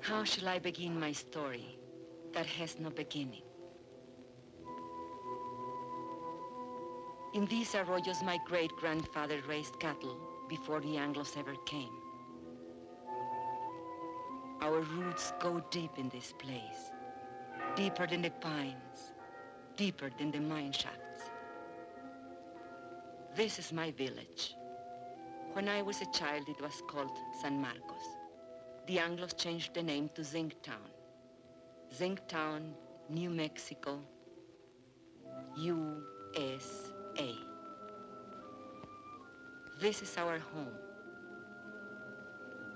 How shall I begin my story that has no beginning? In these arroyos, my great-grandfather raised cattle before the Anglos ever came. Our roots go deep in this place, deeper than the pines, deeper than the mine shafts. This is my village. When I was a child, it was called San Marcos. The Anglos changed the name to Zinc Town. Zinc Town, New Mexico, USA. This is our home.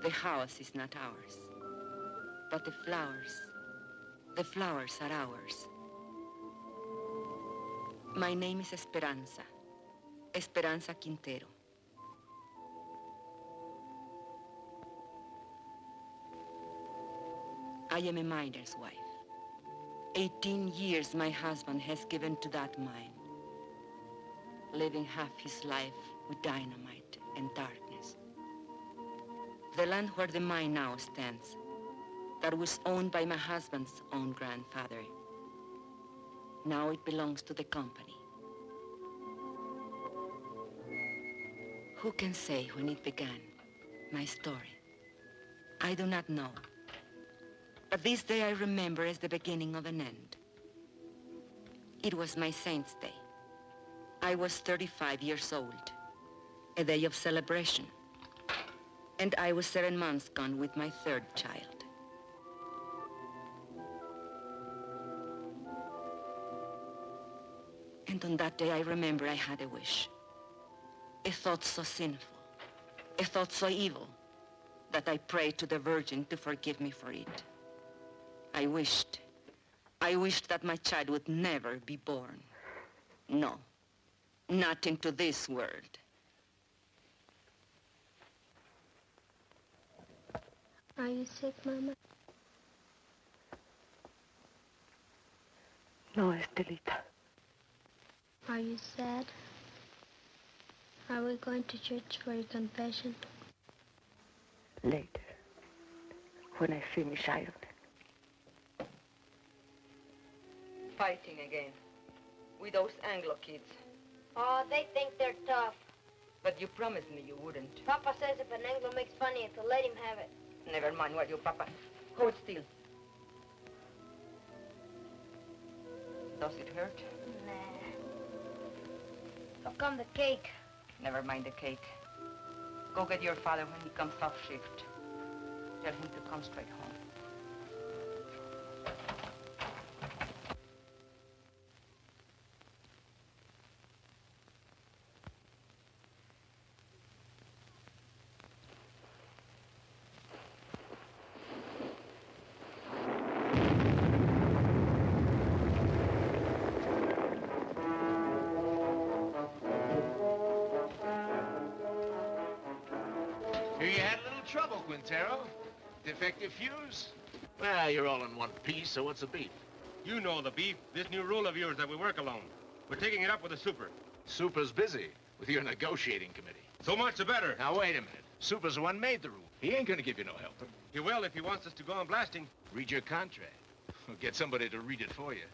The house is not ours, but the flowers are ours. My name is Esperanza Quintero. I am a miner's wife. 18 years my husband has given to that mine, living half his life with dynamite and darkness. The land where the mine now stands, that was owned by my husband's own grandfather, now it belongs to the company. Who can say when it began, my story? I do not know. But this day I remember as the beginning of an end. It was my Saint's Day. I was 35 years old, a day of celebration. And I was 7 months gone with my third child. And on that day I remember I had a wish. A thought so sinful, a thought so evil, that I prayed to the Virgin to forgive me for it. I wished that my child would never be born. No, not into this world. Are you sick, Mama? No, Estelita. Are you sad? Are we going to church for your confession? Later, when I finish ironing. Fighting again, with those Anglo kids. Oh, they think they're tough. But you promised me you wouldn't. Papa says if an Anglo makes fun of you, to let him have it. Never mind what you, Papa. Hold still. Does it hurt? Nah. How come the cake? Never mind the cake. Go get your father when he comes off shift. Tell him to come straight home. Terra? Defective fuse? Well, you're all in one piece, so what's the beef? You know the beef. This new rule of yours that we work alone. We're taking it up with the super. Super's busy with your negotiating committee. So much the better. Now, wait a minute. Super's the one made the rule. He ain't gonna give you no help. He will if he wants us to go on blasting. Read your contract. Get somebody to read it for you.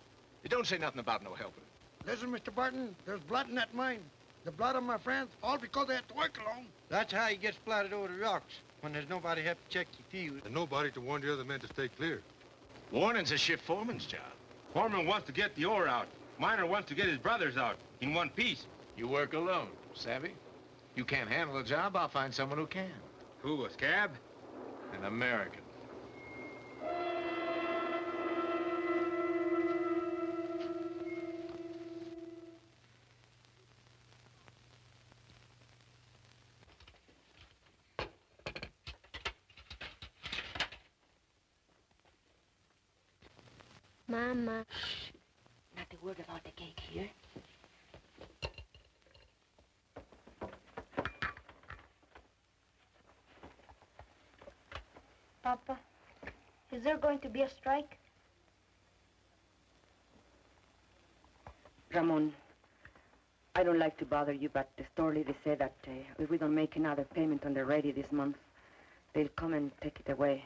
It don't say nothing about no helping. Listen, Mr. Barton, there's blood in that mine. The blood of my friends, all because they had to work alone. That's how he gets splattered over the rocks, when there's nobody help to check your fuse. And nobody to warn the other men to stay clear. Warning's a shift foreman's job. Foreman wants to get the ore out. Miner wants to get his brothers out in one piece. You work alone, savvy? You can't handle a job, I'll find someone who can. Who, a scab? An American. Mama. Shh. Not a word about the cake here. Papa, is there going to be a strike? Ramon, I don't like to bother you, but the store lady said that if we don't make another payment on the radio this month, they'll come and take it away.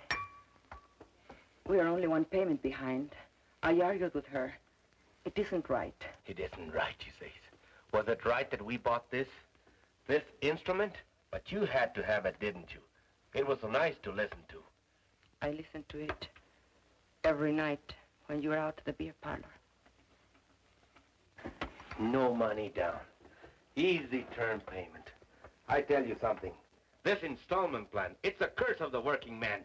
We are only one payment behind. I argued with her. It isn't right. It isn't right, she says. Was it right that we bought this instrument? But you had to have it, didn't you? It was so nice to listen to. I listened to it every night when you were out at the beer parlor. No money down. Easy term payment. I tell you something. This installment plan, it's a curse of the working man.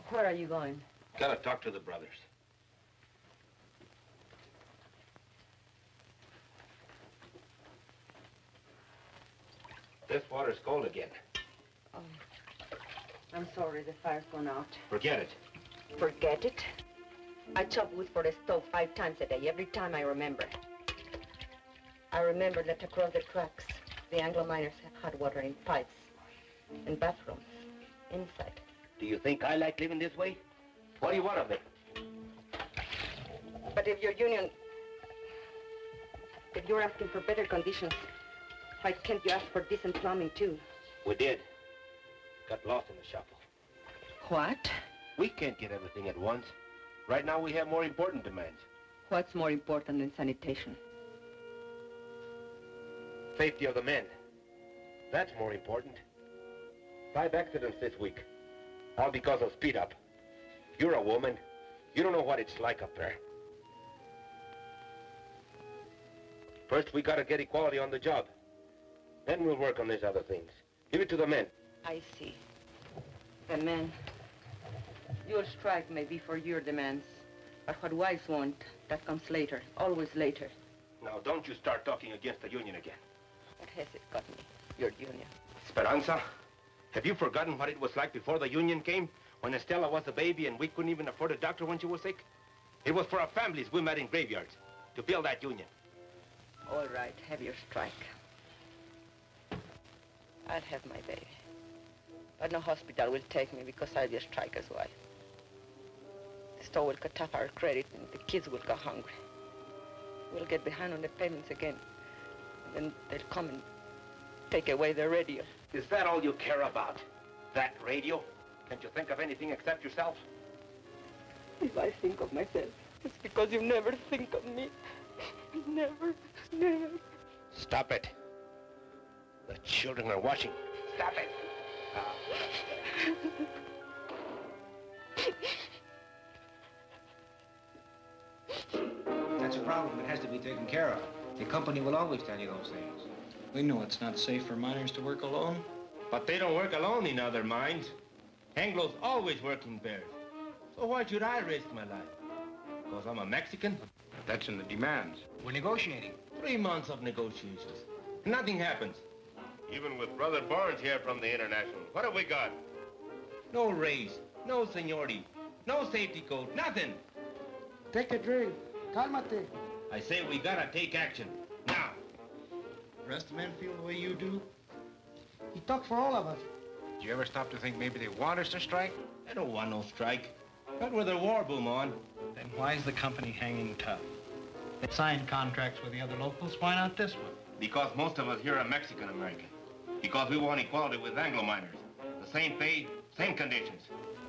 Where are you going? Gotta talk to the brothers. This water's cold again. Oh, I'm sorry, the fire's gone out. Forget it. Forget it? I chop wood for the stove 5 times a day, every time I remember. I remember that across the tracks, the Anglo miners have hot water in pipes, in bathrooms, inside. Do you think I like living this way? What do you want of me? But if your union, if you're asking for better conditions, why can't you ask for decent plumbing, too? We did. Got lost in the shuffle. What? We can't get everything at once. Right now, we have more important demands. What's more important than sanitation? Safety of the men. That's more important. 5 accidents this week. All because of speed up. You're a woman. You don't know what it's like up there. First, we gotta get equality on the job. Then we'll work on these other things. Give it to the men. I see. The men. You'll strike maybe for your demands. But what wives want, that comes later. Always later. Now, don't you start talking against the union again. What has it got me? Your union. Esperanza, have you forgotten what it was like before the union came? When Estela was a baby and we couldn't even afford a doctor when she was sick? It was for our families we met in graveyards to build that union. All right, have your strike. I'll have my baby. But no hospital will take me because I'll be a striker's wife. The store will cut off our credit and the kids will go hungry. We'll get behind on the payments again. And then they'll come and take away the radio. Is that all you care about? That radio? Can't you think of anything except yourself? If I think of myself, it's because you never think of me. Never, never. Stop it. The children are watching. Stop it. That's a problem. It has to be taken care of. The company will always tell you those things. We know it's not safe for miners to work alone. But they don't work alone in other mines. Anglo's always working pairs. So why should I risk my life? Because I'm a Mexican? That's in the demands. We're negotiating. 3 months of negotiations. Nothing happens. Even with Brother Barnes here from the International, what have we got? No raise, no seniority, no safety code, nothing. Take a drink. Cálmate. I say we gotta take action, now. The rest of the men feel the way you do? He talks for all of us. Did you ever stop to think maybe they want us to strike? I don't want no strike. Not with a war boom on. Then why is the company hanging tough? They signed contracts with the other locals. Why not this one? Because most of us here are Mexican-American. Because we want equality with Anglo miners. The same pay, same conditions.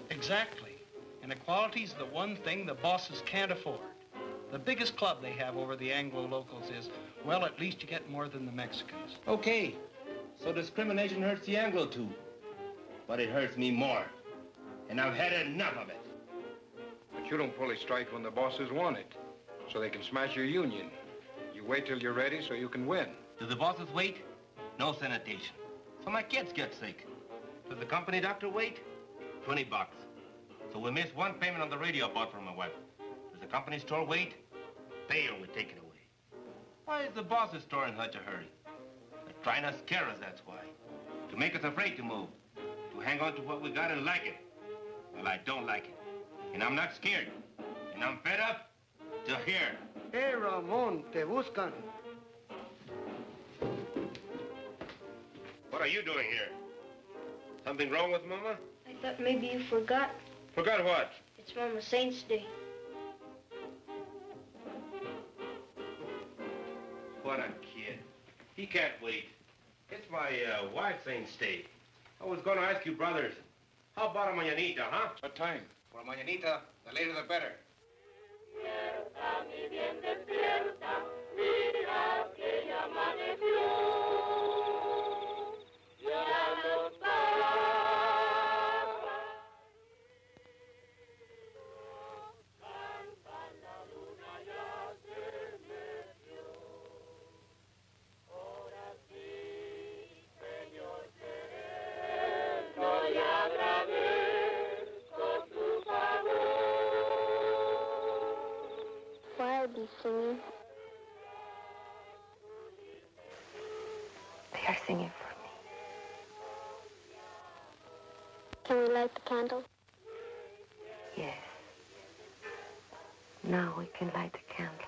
Exactly. And equality's the one thing the bosses can't afford. The biggest club they have over the Anglo locals is, well, at least you get more than the Mexicans. Okay, so discrimination hurts the Anglo too. But it hurts me more. And I've had enough of it. But you don't fully strike when the bosses want it, so they can smash your union. You wait till you're ready so you can win. Do the bosses wait? No sanitation. So my kids get sick. Does the company doctor wait? $20. So we miss one payment on the radio I bought for my wife. Does the company store wait? Pay or we take it away. Why is the boss's store in such a hurry? They're trying to scare us, that's why. To make us afraid to move. To hang on to what we got and like it. Well, I don't like it. And I'm not scared. And I'm fed up to here. Hey, Ramon, te buscan. What are you doing here? Something wrong with Mama? I thought maybe you forgot. Forgot what? It's Mama Saint's Day. what a kid. He can't wait. It's my wife's ain't stay. I was going to ask you, brothers, how about a mañanita, huh? What time? For mañanita, the later the better. Why are they singing? They are singing for me. Can we light the candle? Yes. Now we can light the candles.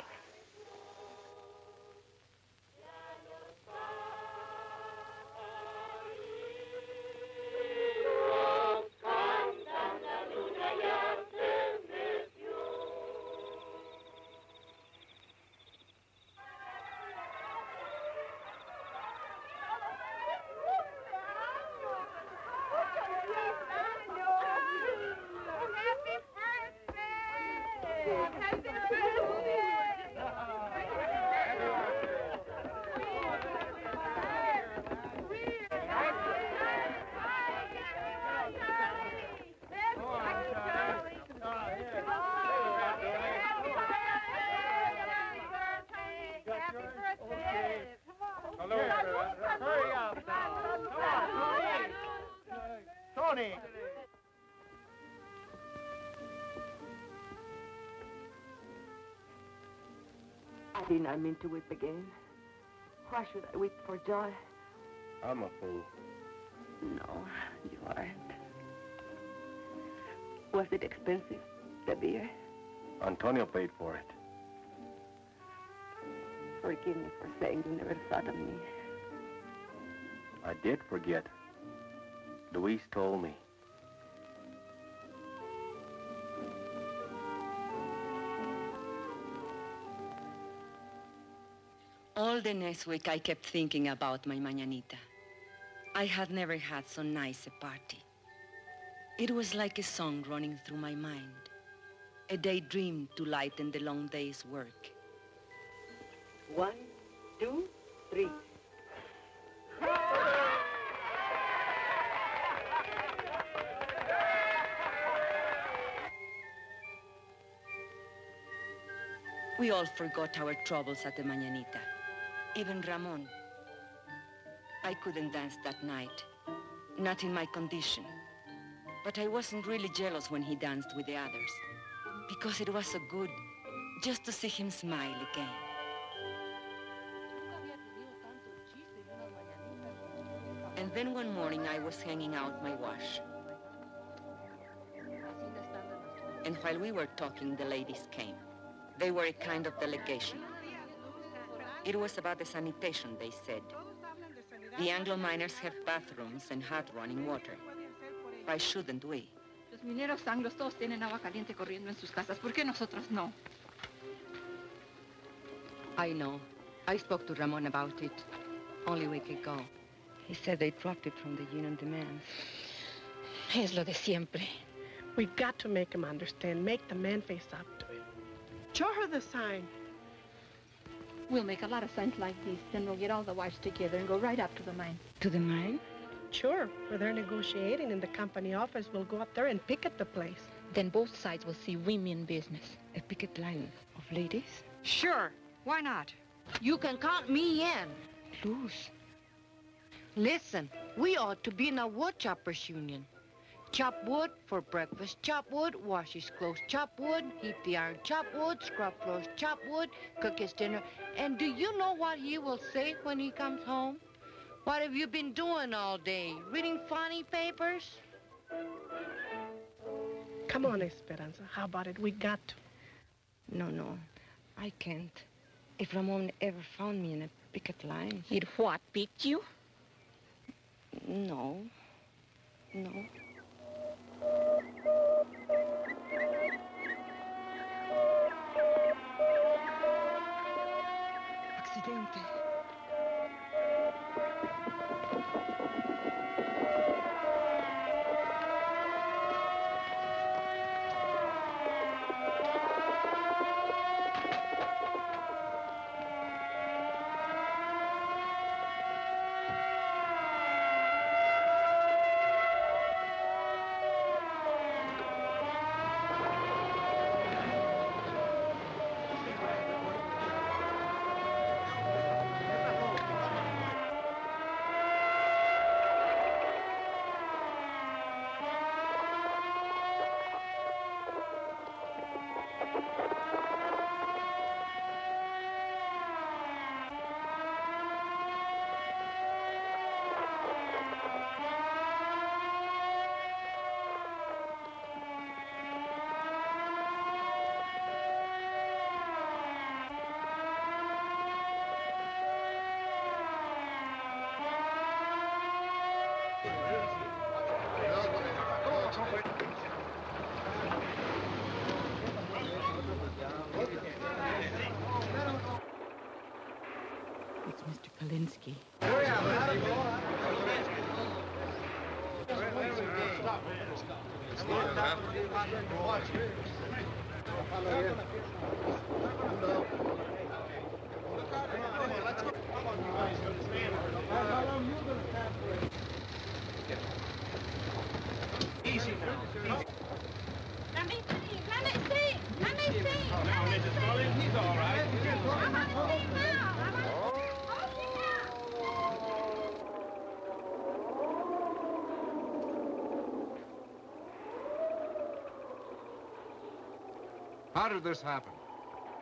Tony! I did not mean to weep again. Why should I weep for joy? I'm a fool. No, you aren't. Was it expensive, the beer? Antonio paid for it. Forgive me for saying you never thought of me. I did forget. Luis told me. All the next week, I kept thinking about my mañanita. I had never had so nice a party. It was like a song running through my mind, a daydream to lighten the long day's work. 1, 2, 3. We all forgot our troubles at the mañanita. Even Ramon. I couldn't dance that night, not in my condition. But I wasn't really jealous when he danced with the others, because it was so good just to see him smile again. And then one morning I was hanging out my wash. And while we were talking, the ladies came. They were a kind of delegation. It was about the sanitation, they said. The Anglo miners have bathrooms and hot running water. Why shouldn't we? Los mineros anglos todos tienen agua caliente corriendo en sus casas. ¿Por qué nosotros no? I know. I spoke to Ramon about it only a week ago. He said they dropped it from the union demands. Es lo de siempre. We got to make him understand. Make the man face up to it. Show her the sign. We'll make a lot of signs like these. Then we'll get all the wives together and go right up to the mine. To the mine? Sure. Where they're negotiating in the company office, we'll go up there and picket the place. Then both sides will see women business. A picket line of ladies? Sure. Why not? You can count me in. Luz. Listen, we ought to be in a wood choppers union. Chop wood for breakfast, chop wood, wash his clothes, chop wood, heat the iron, chop wood, scrub floors, chop wood, cook his dinner. And do you know what he will say when he comes home? What have you been doing all day? Reading funny papers? Come on, Esperanza. How about it? We got to. No. I can't. If Ramon ever found me in a picket line... He'd what, beat you? No. gente. It's Mr. Polinsky. Easy now. Let me see. Let me see. Let me see. Oh, now, Mrs. Mullins, he's all right. I want to see him now. I want to see him now. How did this happen?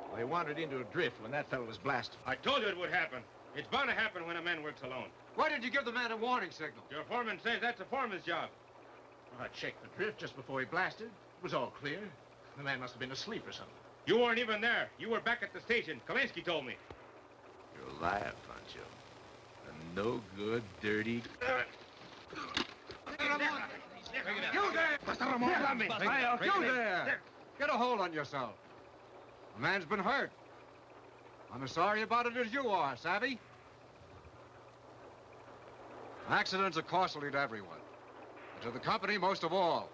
Well, he wandered into a drift when that fellow was blasted. I told you it would happen. It's bound to happen when a man works alone. Why did you give the man a warning signal? Your foreman says that's a foreman's job. Well, I checked the drift just before he blasted. It was all clear. The man must have been asleep or something. You weren't even there. You were back at the station. Kalinsky told me. You're a liar, Pancho. A no-good, dirty... You there! You there! Get a hold on yourself. A man's been hurt. I'm as sorry about it as you are, savvy? Accidents are costly to everyone. And to the company most of all.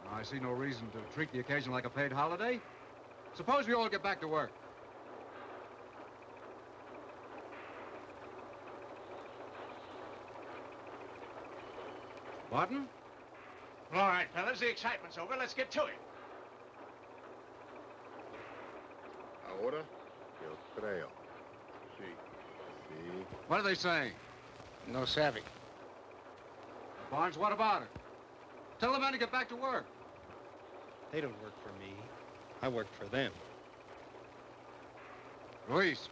Now, I see no reason to treat the occasion like a paid holiday. Suppose we all get back to work. Barton? All right, fellas, the excitement's over. Let's get to it. Ahora, yo creo. Sí. Sí. What are they saying? No savvy. Barnes, what about it? Tell the men to get back to work. They don't work for me. I work for them. Luis.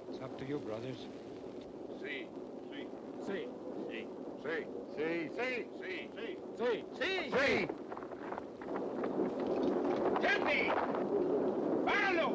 It's up to you, brothers. Sí. Sí. Sí. Sí. Sí. Sí. Sí. Sí. Sí. Sí. Sí. ¡Gente! ¡Páralo!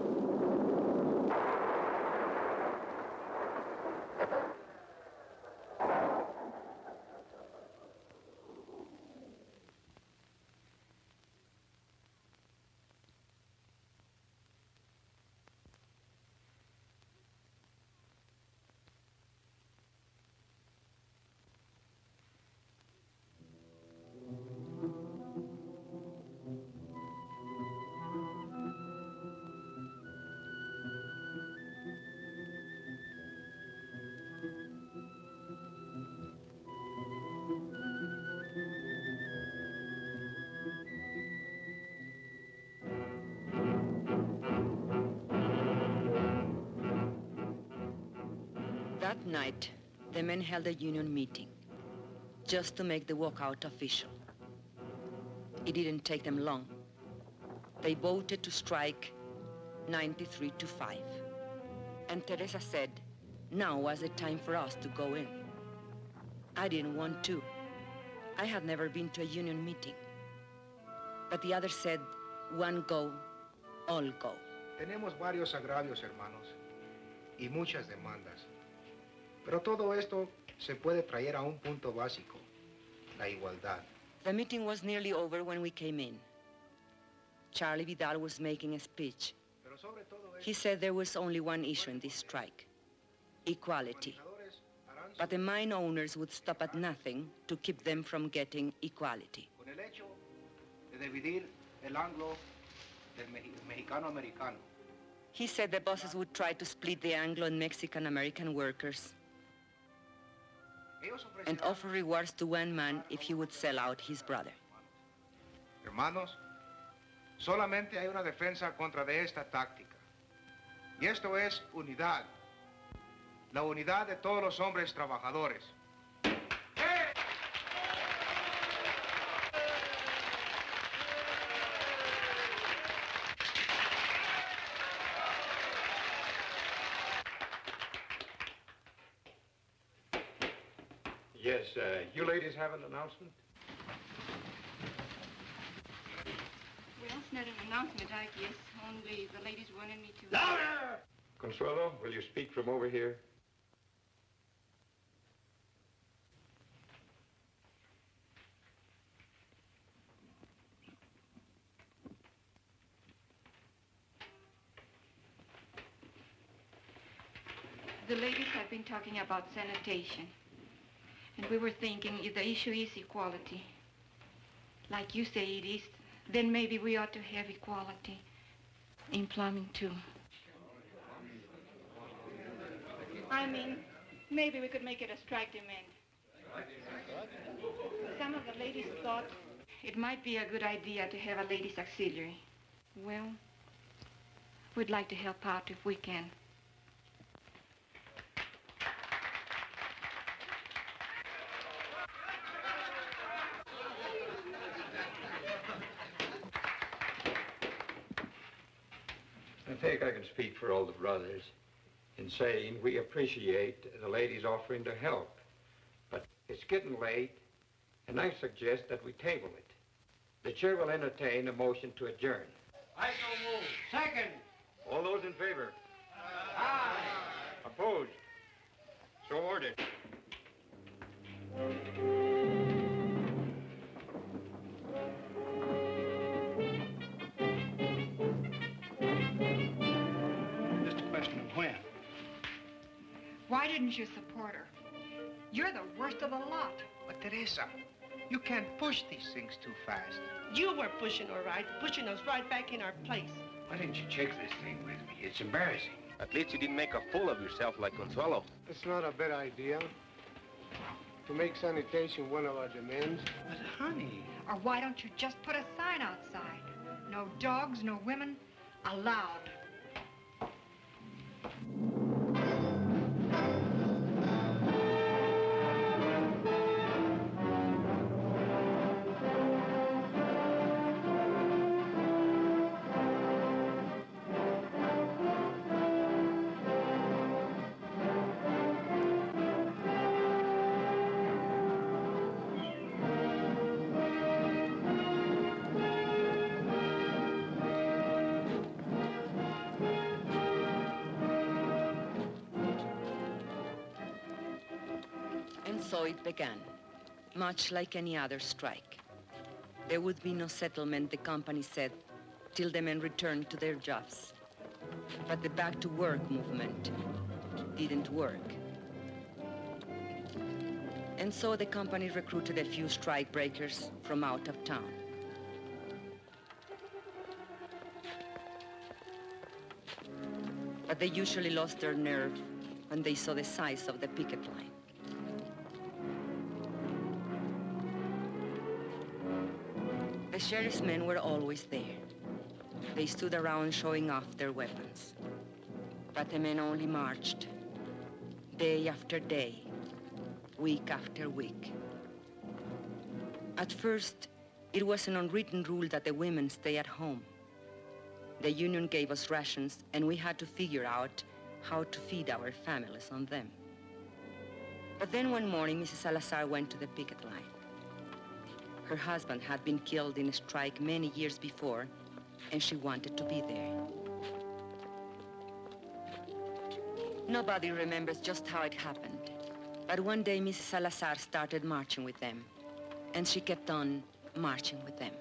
That night, the men held a union meeting just to make the walkout official. It didn't take them long. They voted to strike 93-5. And Teresa said, now was the time for us to go in. I didn't want to. I had never been to a union meeting. But the others said, one go, all go. Tenemos varios agravios, hermanos, y muchas demandas. Pero todo esto se puede traer a un punto básico, la igualdad. The meeting was nearly over when we came in. Charlie Vidal was making a speech. He said there was only one issue in this strike: equality. But the mine owners would stop at nothing to keep them from getting equality. Con el hecho de dividir el anglo del mexicano-americano. He said the bosses would try to split the Anglo and Mexican-American workers and offer rewards to one man if he would sell out his brother. Hermanos, solamente hay una defensa contra de esta táctica. Y esto es unidad. La unidad de todos los hombres trabajadores. Yes, you ladies have an announcement? Well, it's not an announcement, I guess. Only the ladies wanted me to... Louder! Consuelo, will you speak from over here? The ladies have been talking about sanitation. And we were thinking if the issue is equality, like you say it is, then maybe we ought to have equality in plumbing, too. I mean, maybe we could make it a strike demand. Some of the ladies thought it might be a good idea to have a ladies' auxiliary. Well, we'd like to help out if we can. I think I can speak for all the brothers in saying we appreciate the ladies offering to help. But it's getting late, and I suggest that we table it. The chair will entertain a motion to adjourn. I so move. Second. All those in favor? Aye. Opposed? So ordered. Just a question of when. Why didn't you support her? You're the worst of the lot. But Teresa, you can't push these things too fast. You were pushing her right, pushing us right back in our place. Why didn't you check this thing with me? It's embarrassing. At least you didn't make a fool of yourself like Consuelo. It's not a bad idea to make sanitation one of our demands. But honey... Or why don't you just put a sign outside? No dogs, no women, allowed. So it began, much like any other strike. There would be no settlement, the company said, till the men returned to their jobs. But the back-to-work movement didn't work. And so the company recruited a few strike breakers from out of town. But they usually lost their nerve when they saw the size of the picket line. The sheriff's men were always there. They stood around showing off their weapons. But the men only marched, day after day, week after week. At first, it was an unwritten rule that the women stay at home. The union gave us rations, and we had to figure out how to feed our families on them. But then one morning, Mrs. Salazar went to the picket line. Her husband had been killed in a strike many years before, and she wanted to be there. Nobody remembers just how it happened. But one day, Mrs. Salazar started marching with them, and she kept on marching with them.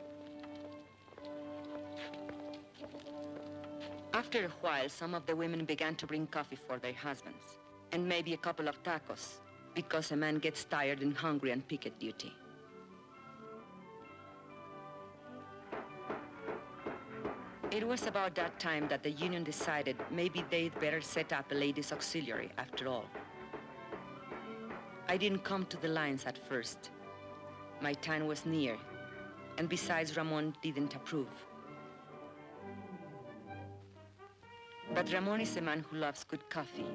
After a while, some of the women began to bring coffee for their husbands, and maybe a couple of tacos, because a man gets tired and hungry on picket duty. It was about that time that the union decided maybe they'd better set up a ladies' auxiliary after all. I didn't come to the lines at first. My time was near, and besides, Ramon didn't approve. But Ramon is a man who loves good coffee,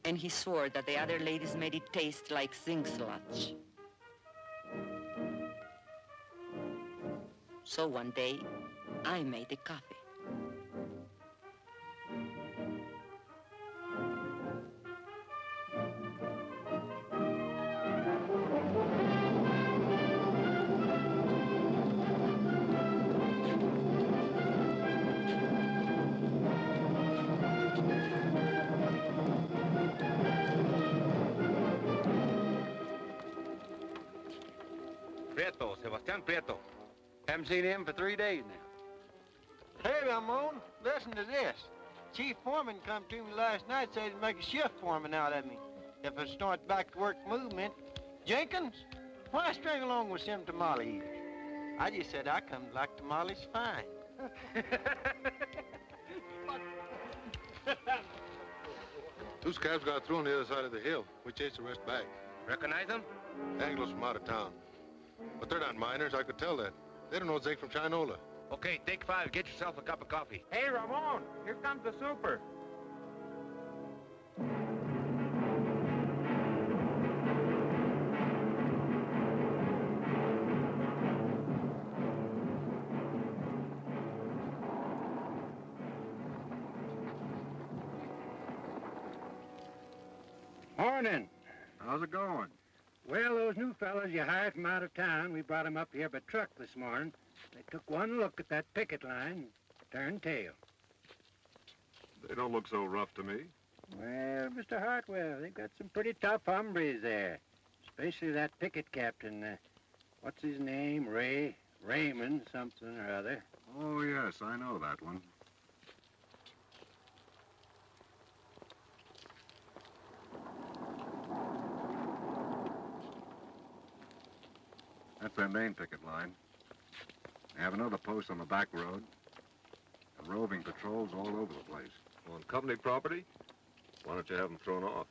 and he swore that the other ladies made it taste like zinc sludge. So one day, I made the coffee. Prieto, Sebastián Prieto. Haven't seen him for 3 days now. Hey, Ramon, listen to this. Chief Foreman come to me last night, said he'd make a shift foreman out of me if I start back to work movement. Jenkins, why string along with some tamale eaters? I just said I come like tamales fine. Two scabs got through on the other side of the hill. We chased the rest back. Recognize them? Anglos from out of town. But they're not miners, I could tell that. They don't know zinc from Chinola. Okay, take 5. Get yourself a cup of coffee. Hey, Ramon, here comes the super. Morning. How's it going? Well, those new fellas you hired from out of town, we brought them up here by truck this morning. They took one look at that picket line, turned tail. They don't look so rough to me. Well, Mr. Hartwell, they've got some pretty tough hombres there, especially that picket captain. What's his name? Raymond something or other. Oh, yes, I know that one. That's their main picket line. They have another post on the back road. And roving patrols all over the place. On company property? Why don't you have them thrown off?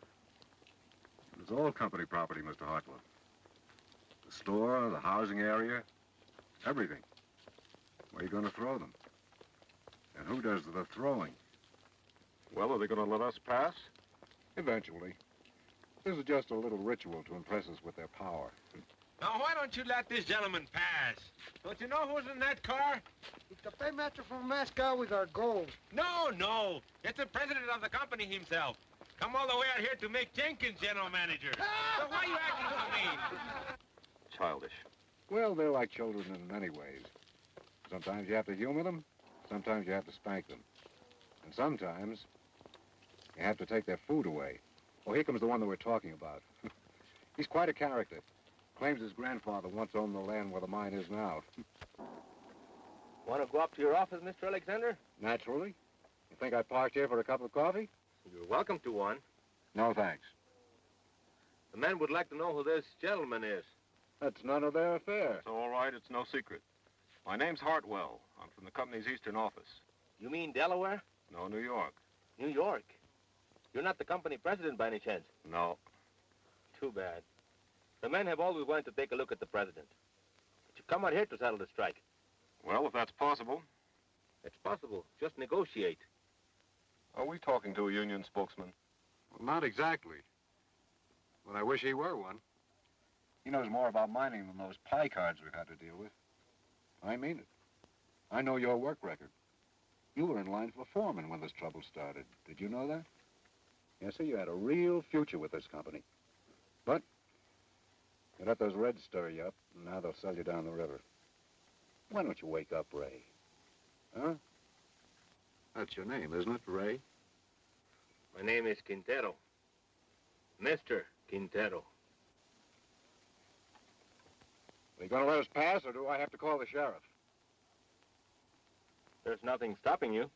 It's all company property, Mr. Hartwell. The store, the housing area, everything. Where are you going to throw them? And who does the throwing? Well, are they going to let us pass? Eventually. This is just a little ritual to impress us with their power. Now, why don't you let this gentleman pass? Don't you know who's in that car? It's the paymaster from Moscow with our gold. No. It's the president of the company himself. Come all the way out here to make Jenkins general manager. So why are you acting so mean? Childish. Well, they're like children in many ways. Sometimes you have to humor them. Sometimes you have to spank them. And sometimes you have to take their food away. Oh, here comes the one that we're talking about. He's quite a character. Claims his grandfather once owned the land where the mine is now. Want to go up to your office, Mr. Alexander? Naturally. You think I parked here for a cup of coffee? You're welcome to one. No, thanks. The man would like to know who this gentleman is. That's none of their affair. It's all right, it's no secret. My name's Hartwell. I'm from the company's eastern office. You mean Delaware? No, New York. New York? You're not the company president by any chance? No. Too bad. The men have always wanted to take a look at the president. But you've come out here to settle the strike. Well, if that's possible. It's possible. Just negotiate. Are we talking to a union spokesman? Well, not exactly. But I wish he were one. He knows more about mining than those pie cards we've had to deal with. I mean it. I know your work record. You were in line for foreman when this trouble started. Did you know that? Yes, sir, you had a real future with this company. But you let those Reds stir you up, and now they'll sell you down the river. Why don't you wake up, Ray? Huh? That's your name, isn't it, Ray? My name is Quintero. Mister Quintero. Are you going to let us pass, or do I have to call the sheriff? There's nothing stopping you.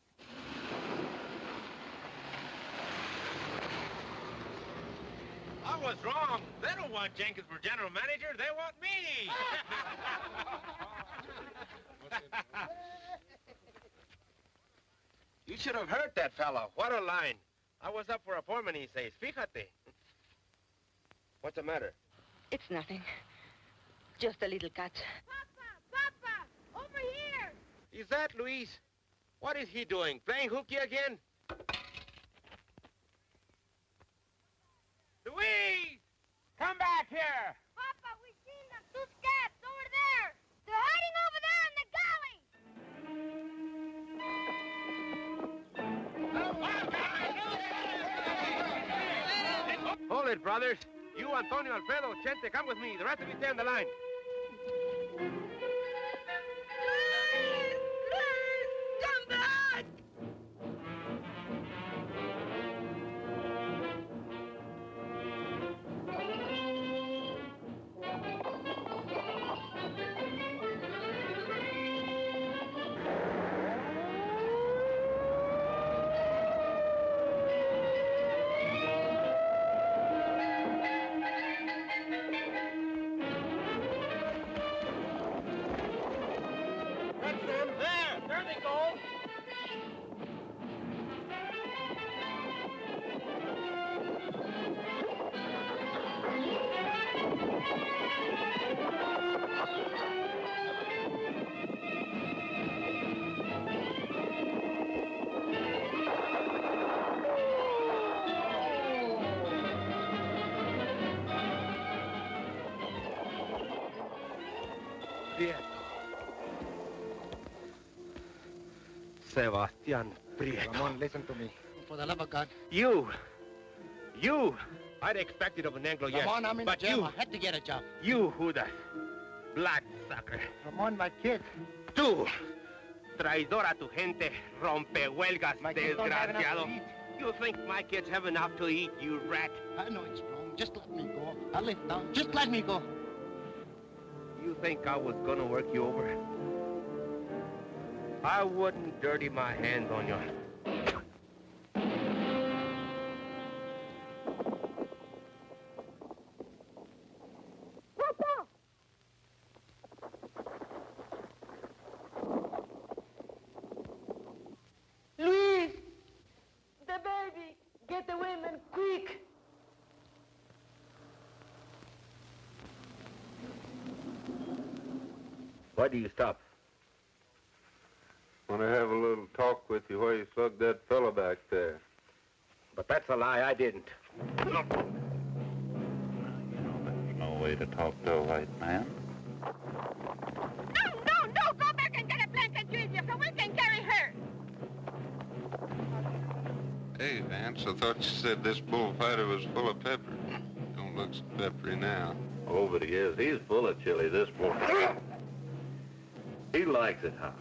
I was wrong. They don't want Jenkins for general manager. They want me. You should have heard that fella. What a line. I was up for appointment, he says. Fíjate. What's the matter? It's nothing. Just a little cut. Papa! Over here! Is that Luis? What is he doing? Playing hooky again? Luis! Come back here! Papa, we seen them. Two scabs over there. They're hiding over there in the galley. Hold it, brothers. You, Antonio, Alfredo, Chente, come with me. The rest of you stay on the line. Come back! That's them. There they go. Prieto. Sebastian Prieto. Ramon, listen to me. For the love of God. You! I'd expect it of an Anglo, yes. Ramon, I'm in but jail. you, I had to get a job. you, Judas. Bloodsucker. Ramon, my kid. Tú, traidor a tu gente, rompehuelgas, My kids don't have enough to desgraciado. eat. You think my kids have enough to eat, you rat? I know it's wrong. Just let me go. I'll live now. Just let me go. You think I was gonna work you over? I wouldn't dirty my hands on you. Luis! The baby! Get the women, quick! Why do you stop? Want to have a little talk with you while you slug that fella back there. But that's a lie, I didn't. There's no way to talk to a white man. No! Go back and get a blanket, Junior, so we can carry her. Hey, Vance, I thought you said this bullfighter was full of pepper. Don't look so peppery now. Oh, but he is. He's full of chili, this boy. He likes it hot.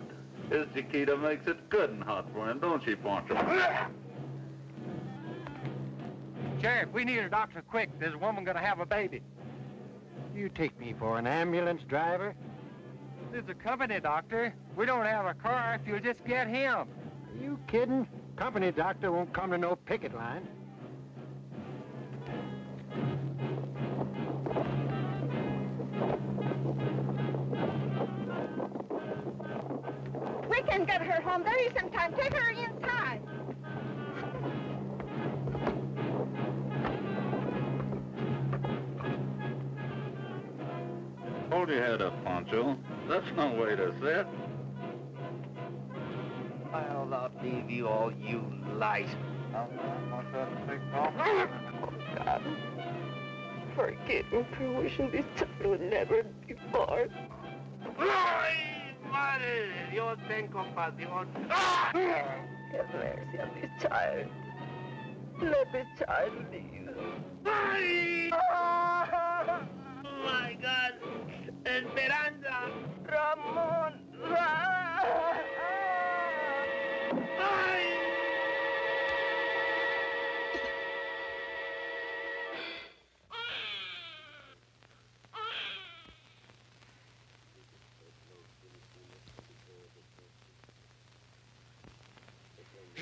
His Chiquita makes it good and hot for him, don't she, Poncho? Sheriff, we need a doctor quick. There's a woman gonna have a baby. You take me for an ambulance driver? There's a company doctor. We don't have a car if you'll just get him. Are you kidding? Company doctor won't come to no picket line. We can get her home. There isn't time. Take her inside. Hold your head up, Poncho. That's no way to sit. I'll outlive you all, you lies. Oh, God. Forgive me for wishing this child would never be born. ¡Ay, madre! Yo tengo compasión. Have mercy on this child. Let this child live. ¡Ay! Oh, my God. Esperanza. Ramon!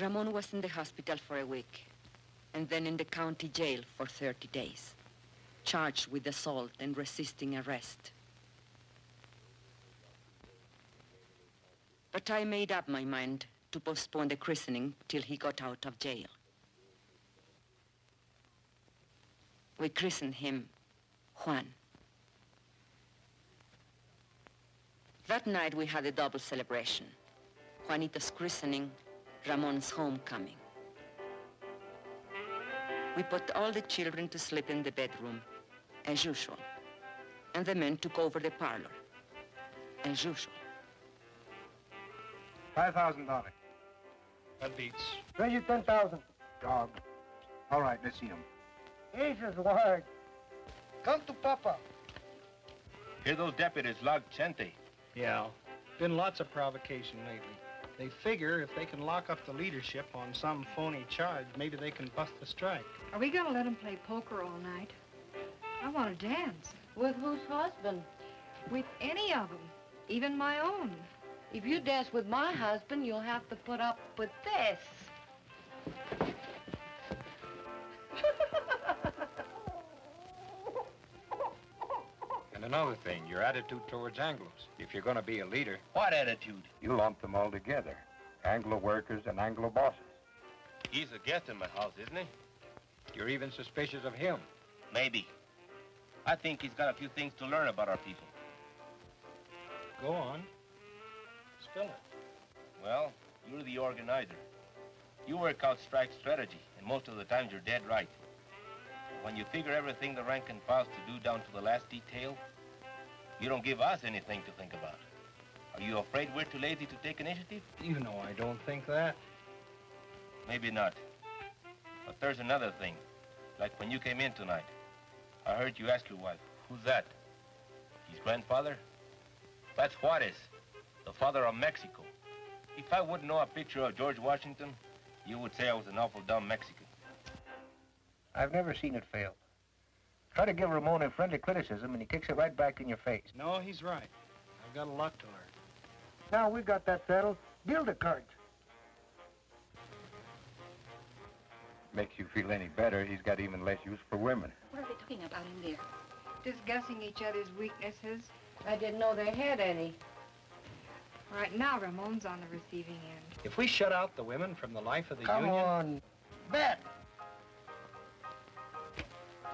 Ramon was in the hospital for a week, and then in the county jail for 30 days, charged with assault and resisting arrest. But I made up my mind to postpone the christening till he got out of jail. We christened him Juan. That night we had a double celebration. Juanito's christening, Ramon's homecoming. We put all the children to sleep in the bedroom, as usual. And the men took over the parlor, as usual. $5,000. That beats. Raise you 10,000. Dog. All right, let's see him. Jesus, word. Come to Papa. Hear those deputies log Chente. Yeah. Been lots of provocation lately. They figure if they can lock up the leadership on some phony charge, maybe they can bust the strike. Are we gonna let him play poker all night? I want to dance. With whose husband? With any of them, even my own. If you dance with my husband, you'll have to put up with this. And another thing, your attitude towards Anglos. If you're going to be a leader... What attitude? You lump them all together. Anglo workers and Anglo bosses. He's a guest in my house, isn't he? You're even suspicious of him. Maybe. I think he's got a few things to learn about our people. Go on. Spill it. Well, you're the organizer. You work out strike strategy, and most of the times you're dead right. When you figure everything the rank and file's to do down to the last detail, you don't give us anything to think about. Are you afraid we're too lazy to take initiative? You know I don't think that. Maybe not. But there's another thing. Like when you came in tonight, I heard you ask your wife, who's that? His grandfather? That's Juarez, the father of Mexico. If I wouldn't know a picture of George Washington, you would say I was an awful dumb Mexican. I've never seen it fail. Try to give Ramon a friendly criticism, and he kicks it right back in your face. No, he's right. I've got a lot to learn. Now we got that settled. Deal the cards. Makes you feel any better, he's got even less use for women. What are they talking about in there? Discussing each other's weaknesses. I didn't know they had any. Right now, Ramon's on the receiving end. If we shut out the women from the life of the Come union... on. Bet.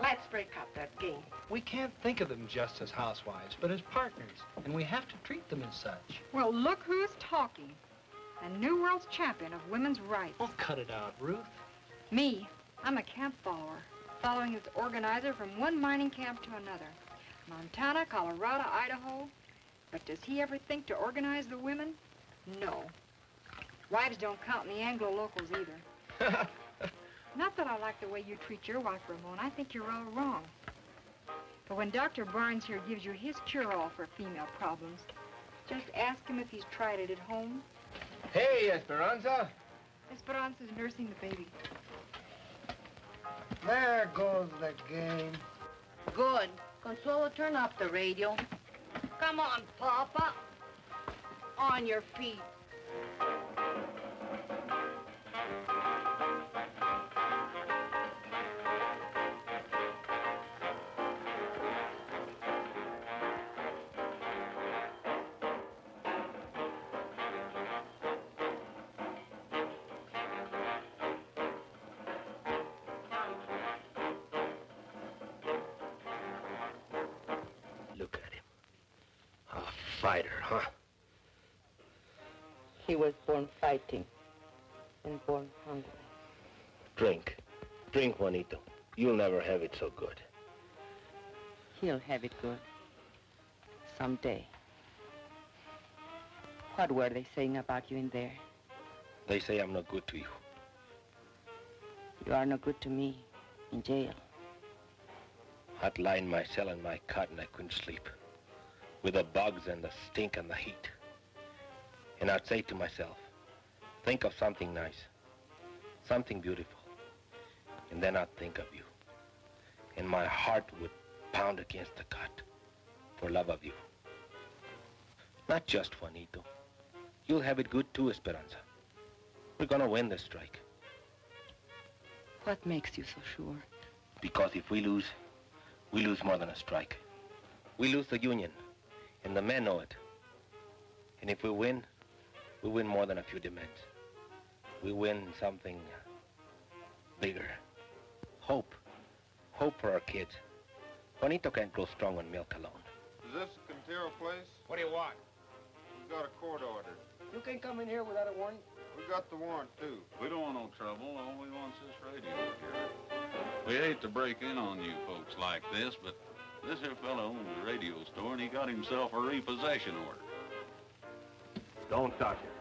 Let's break up that game. We can't think of them just as housewives, but as partners. And we have to treat them as such. Well, look who's talking. The New World's champion of women's rights. Oh, cut it out, Ruth. Me, I'm a camp follower, following his organizer from one mining camp to another. Montana, Colorado, Idaho. But does he ever think to organize the women? No. Wives don't count in the Anglo locals either. Not that I like the way you treat your wife, Ramon. I think you're all wrong. But when Dr. Barnes here gives you his cure-all for female problems, just ask him if he's tried it at home. Hey, Esperanza. Esperanza's nursing the baby. There goes the game. Good. Consuelo, turn up the radio. Come on, Papa. On your feet. Look at him. A fighter, huh? He was born fighting and born hungry. Drink. Drink, Juanito. You'll never have it so good. He'll have it good. Someday. What were they saying about you in there? They say I'm not good to you. You are no good to me in jail. I'd lie in my cell in my cot and I couldn't sleep. With the bugs and the stink and the heat. And I'd say to myself, think of something nice. Something beautiful. And then I'd think of you. And my heart would pound against the cot for love of you. Not just Juanito. You'll have it good too, Esperanza. We're gonna win this strike. What makes you so sure? Because if we lose more than a strike. We lose the union, and the men know it. And if we win more than a few demands. We win something bigger. Hope. Hope for our kids. Juanito can't grow strong on milk alone. Is this the Quintero place? What do you want? We've got a court order. You can't come in here without a warrant. We got the warrant, too. We don't want no trouble. All we want's this radio here. We hate to break in on you folks like this, but this here fellow owns a radio store, and he got himself a repossession order. Don't touch it.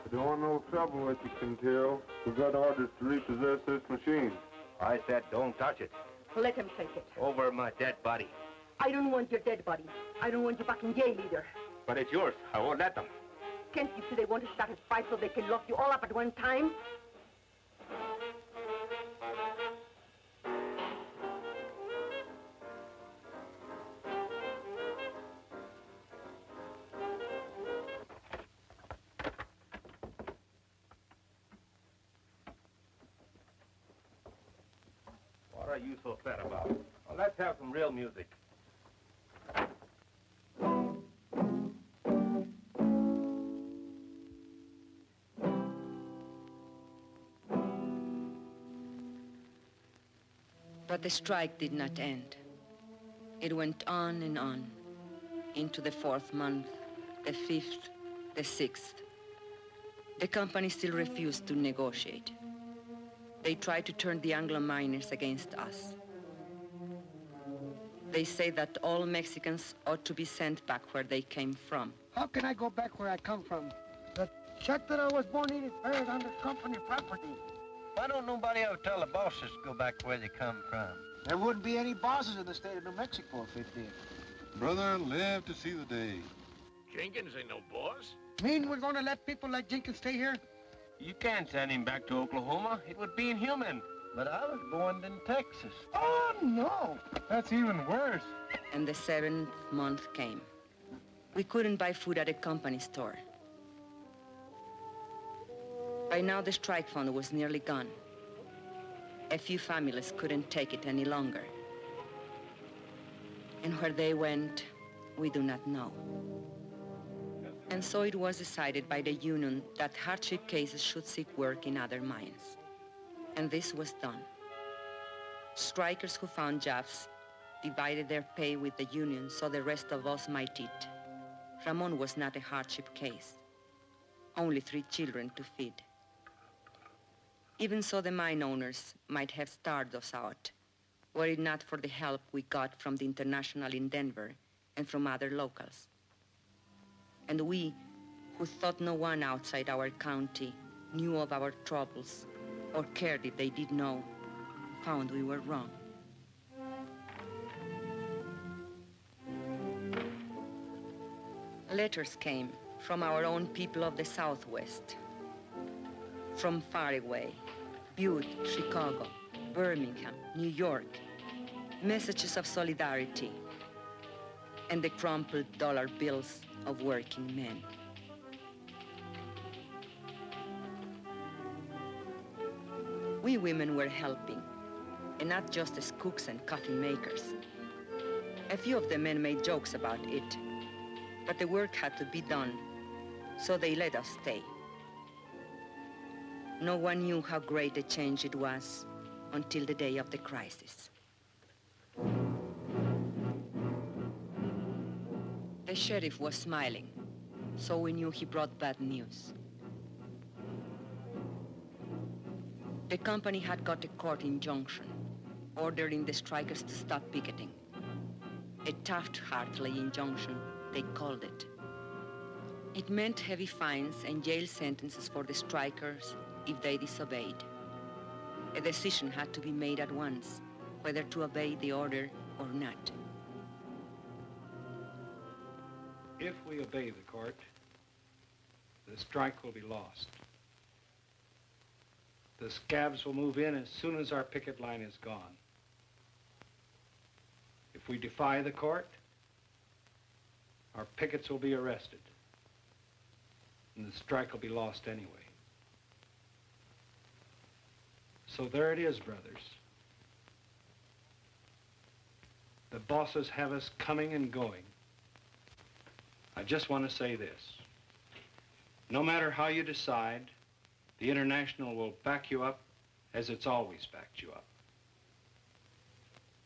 We don't want no trouble with you, Quintero. We got orders to repossess this machine. I said don't touch it. Let him take it. Over my dead body. I don't want your dead body. I don't want you back in jail either. But it's yours. I won't let them. Can't you see they want to start a fight so they can lock you all up at one time? What are you so sad about? Well, let's have some real music. But the strike did not end. It went on and on, into the 4th month, the 5th, the 6th. The company still refused to negotiate. They tried to turn the Anglo miners against us. They say that all Mexicans ought to be sent back where they came from. How can I go back where I come from? The shack that I was born in is buried under company property. Why don't nobody ever tell the bosses to go back where they come from? There wouldn't be any bosses in the state of New Mexico if it did. Brother, live to see the day. Jenkins ain't no boss. Mean we're going to let people like Jenkins stay here? You can't send him back to Oklahoma. It would be inhuman. But I was born in Texas. Oh, no. That's even worse. And the 7th month came. We couldn't buy food at a company store. By now, the strike fund was nearly gone. A few families couldn't take it any longer. And where they went, we do not know. And so it was decided by the union that hardship cases should seek work in other mines. And this was done. Strikers who found jobs divided their pay with the union so the rest of us might eat. Ramon was not a hardship case. Only 3 children to feed. Even so, the mine owners might have starved us out, were it not for the help we got from the International in Denver and from other locals. And we, who thought no one outside our county knew of our troubles or cared if they did know, found we were wrong. Letters came from our own people of the Southwest, from far away, Butte, Chicago, Birmingham, New York, messages of solidarity, and the crumpled dollar bills of working men. We women were helping, and not just as cooks and coffee makers. A few of the men made jokes about it, but the work had to be done, so they let us stay. No one knew how great a change it was until the day of the crisis. The sheriff was smiling, so we knew he brought bad news. The company had got a court injunction ordering the strikers to stop picketing. A Taft-Hartley injunction, they called it. It meant heavy fines and jail sentences for the strikers if they disobeyed. A decision had to be made at once, whether to obey the order or not. If we obey the court, the strike will be lost. The scabs will move in as soon as our picket line is gone. If we defy the court, our pickets will be arrested, and the strike will be lost anyway. So there it is, brothers. The bosses have us coming and going. I just want to say this. No matter how you decide, the International will back you up as it's always backed you up.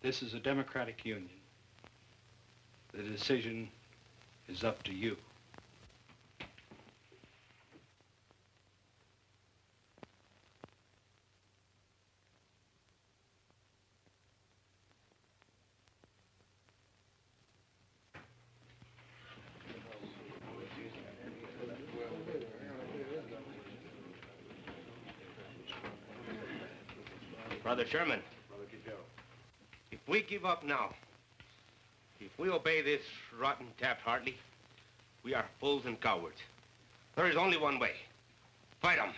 This is a democratic union. The decision is up to you. Brother Sherman, if we give up now, if we obey this rotten Taft-Hartley, we are fools and cowards. There is only one way. Fight them.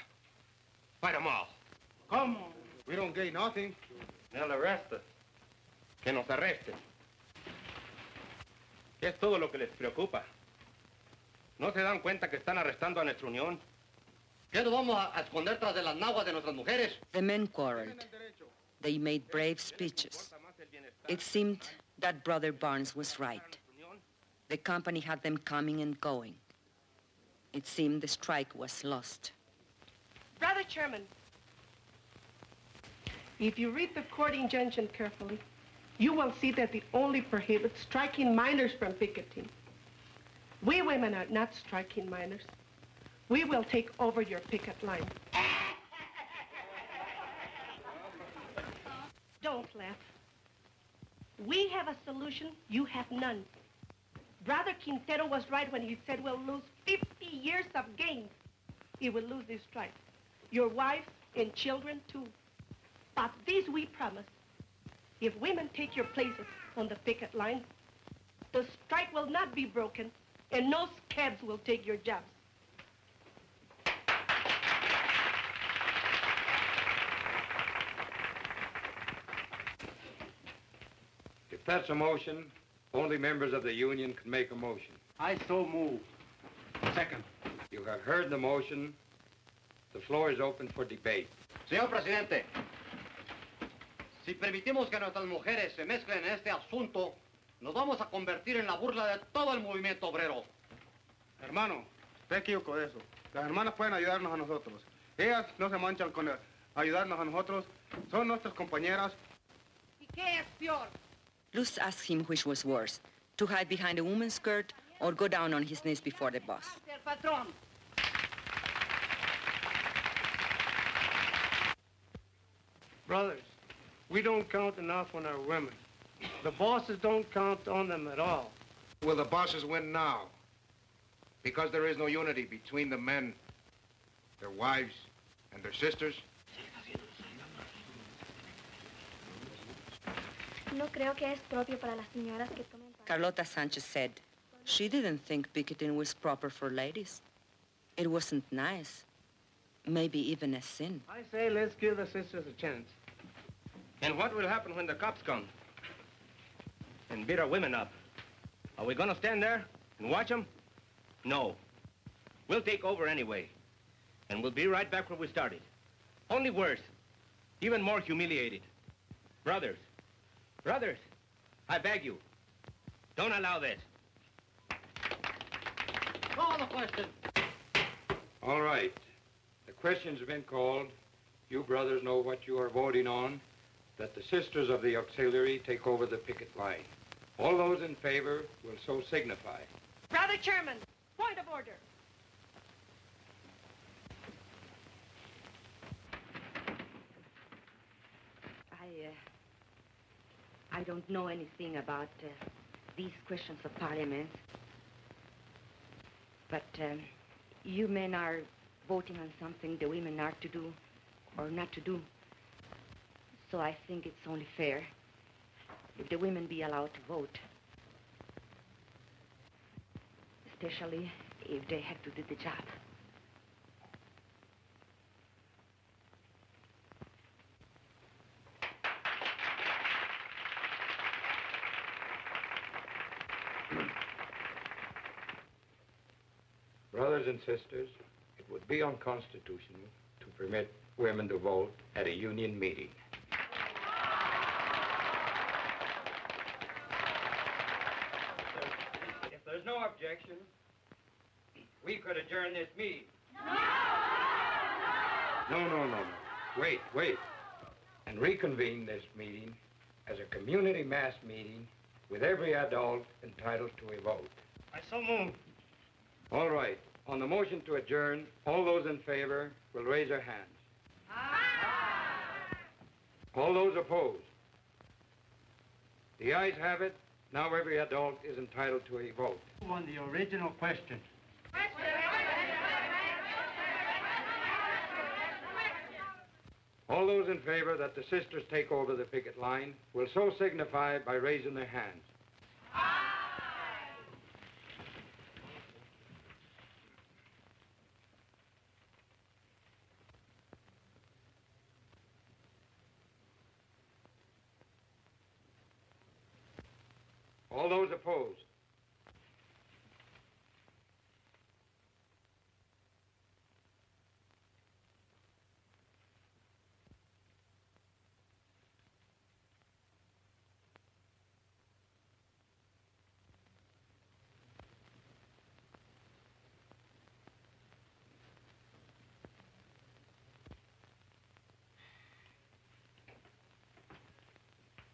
Fight them all. Come on. We don't gain nothing. They'll arrest us. Que nos arresten. Es todo lo que les preocupa. ¿No se dan cuenta que están arrestando a nuestra unión? ¿Qué nos vamos a esconder tras de las naguas de nuestras mujeres? The men quarreled. They made brave speeches. It seemed that Brother Barnes was right. The company had them coming and going. It seemed the strike was lost. Brother Chairman, if you read the court injunction carefully, you will see that it only prohibits striking minors from picketing. We women are not striking minors. We will take over your picket line. Don't laugh. We have a solution, you have none. Brother Quintero was right when he said we'll lose 50 years of gains if we lose this strike. Your wives and children, too. But this we promise. If women take your places on the picket line, the strike will not be broken, and no scabs will take your jobs. If that's a motion, only members of the union can make a motion. I so move. Second. You have heard the motion. The floor is open for debate. Señor Presidente, si permitimos que nuestras mujeres se mezclen en este asunto, nos vamos a convertir en la burla de todo el movimiento obrero. Hermano, usted equivocó de eso. Las hermanas pueden ayudarnos a nosotros. Ellas no se manchan con ayudarnos a nosotros. Son nuestras compañeras. ¿Y qué es peor? Luz asked him which was worse, to hide behind a woman's skirt or go down on his knees before the boss. Brothers, we don't count enough on our women. The bosses don't count on them at all. Will the bosses win now? Because there is no unity between the men, their wives, and their sisters? No creo que es propio para las señoras que tomen parte. Carlota Sanchez said she didn't think picketing was proper for ladies. It wasn't nice. Maybe even a sin. I say let's give the sisters a chance. And what will happen when the cops come and beat our women up? Are we gonna stand there and watch them? No. We'll take over anyway. And we'll be right back where we started. Only worse. Even more humiliated. Brothers, I beg you, don't allow this. Call the question. All right. The questions have been called. You brothers know what you are voting on, that the sisters of the auxiliary take over the picket line. All those in favor will so signify. Brother Chairman, point of order. I don't know anything about these questions of parliament. But you men are voting on something the women are to do or not to do. So I think it's only fair if the women be allowed to vote. Especially if they have to do the job. Brothers and sisters, it would be unconstitutional to permit women to vote at a union meeting. If there's no objection, we could adjourn this meeting. No. Wait. And reconvene this meeting as a community mass meeting with every adult entitled to a vote. I so move. All right. On the motion to adjourn, all those in favor will raise their hands. Aye. All those opposed? The ayes have it. Now every adult is entitled to a vote. On the original question. All those in favor that the sisters take over the picket line will so signify by raising their hands. All those opposed?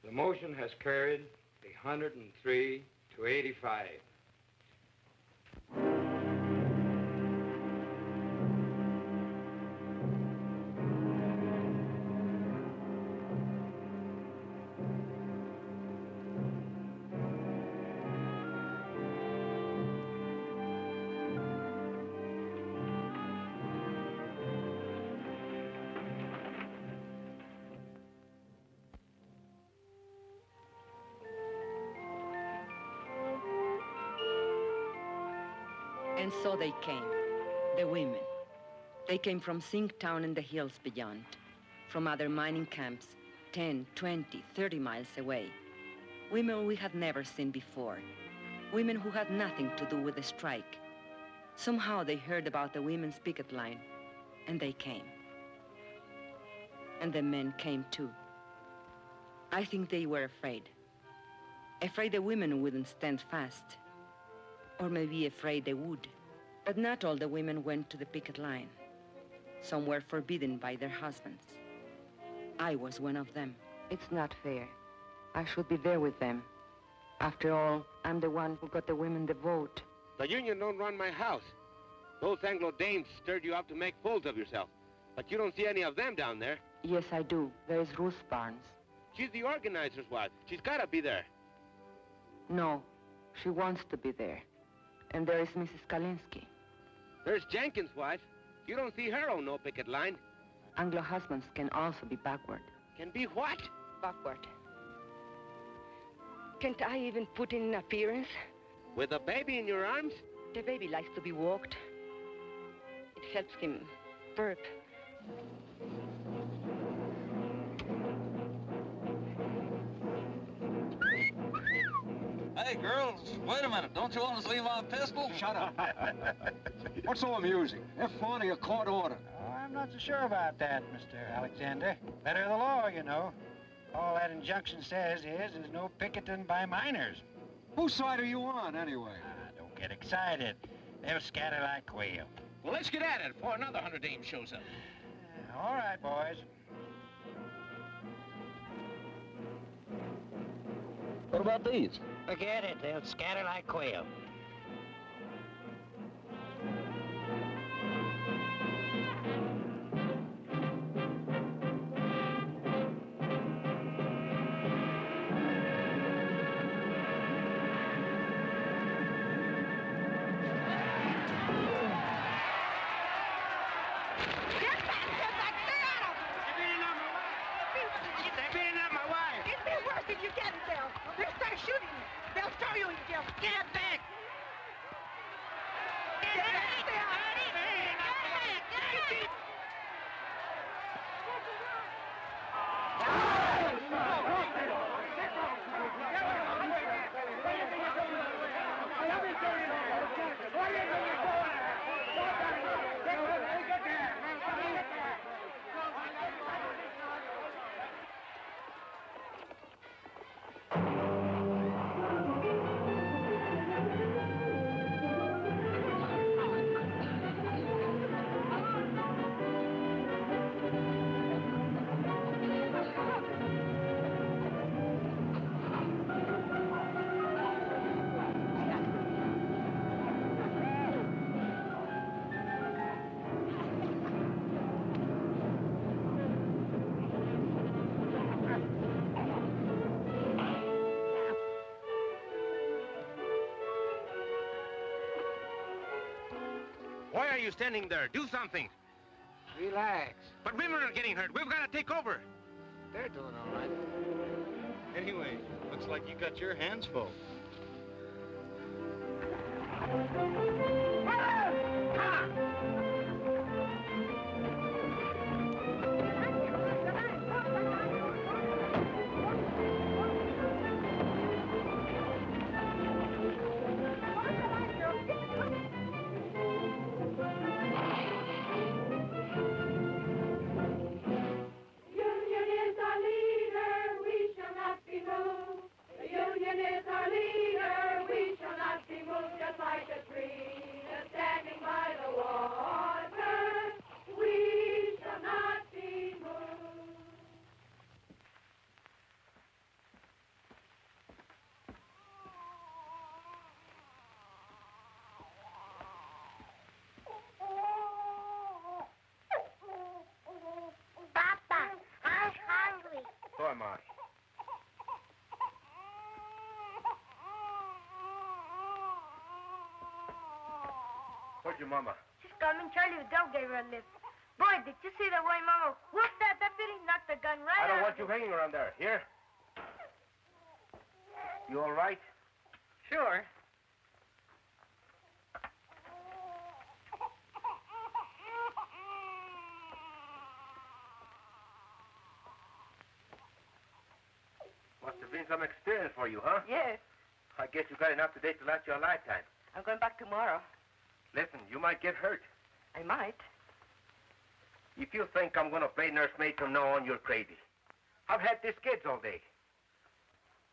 The motion has carried 103 to 85. And so they came, the women. They came from Sinktown and the hills beyond, from other mining camps, 10, 20, 30 miles away. Women we had never seen before. Women who had nothing to do with the strike. Somehow they heard about the women's picket line, and they came. And the men came too. I think they were afraid. Afraid the women wouldn't stand fast. Or maybe afraid they would. But not all the women went to the picket line. Some were forbidden by their husbands. I was one of them. It's not fair. I should be there with them. After all, I'm the one who got the women the vote. The union don't run my house. Those Anglo dames stirred you up to make fools of yourself. But you don't see any of them down there. Yes, I do. There is Ruth Barnes. She's the organizer's wife. She's got to be there. No, she wants to be there. And there is Mrs. Kalinsky. There's Jenkins' wife. You don't see her on no picket line. Anglo husbands can also be backward. Can be what? Backward. Can't I even put in an appearance? With a baby in your arms? The baby likes to be walked. It helps him burp. Hey, girls, wait a minute. Don't you want to see my pistol? Shut up. What's so amusing? They're flaunting a court order. Oh, I'm not so sure about that, Mr. Alexander. Better the law, you know. All that injunction says is there's no picketing by miners. Whose side are you on, anyway? Don't get excited. They'll scatter like quail. Well, let's get at it before another 100 dames shows up. All right, boys. What about these? Forget it. They'll scatter like quail. you standing there? Do something. Relax. But women are getting hurt. We've got to take over. They're doing all right. Anyway, looks like you got your hands full. So am I. Where's your mama? She's coming. Charlie Vidal gave her a lift. Boy, did you see the way Mama whooped that deputy? Knocked the gun right I don't out want you hanging around there. Here? You all right? Sure. Must have been some experience for you, huh? Yes. I guess you got enough today to last you a lifetime. I'm going back tomorrow. Listen, you might get hurt. I might. If you think I'm going to play nursemaid from now on, you're crazy. I've had these kids all day.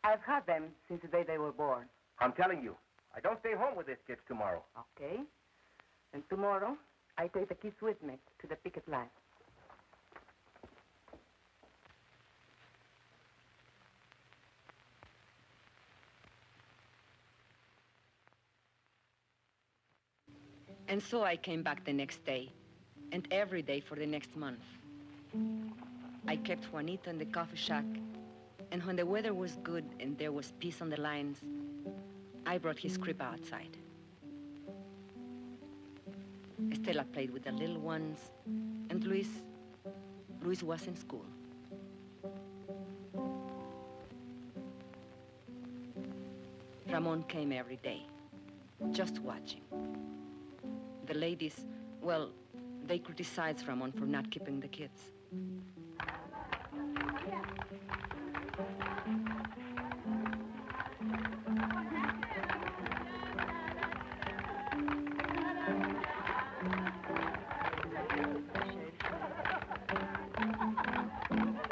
I've had them since the day they were born. I'm telling you, I don't stay home with these kids tomorrow. Okay. And tomorrow, I take the kids with me to the picket line. And so I came back the next day, and every day for the next month. I kept Juanito in the coffee shack, and when the weather was good and there was peace on the lines, I brought his crib outside. Estela played with the little ones, and Luis was in school. Ramon came every day, just watching. The ladies, well, they criticized Ramon for not keeping the kids.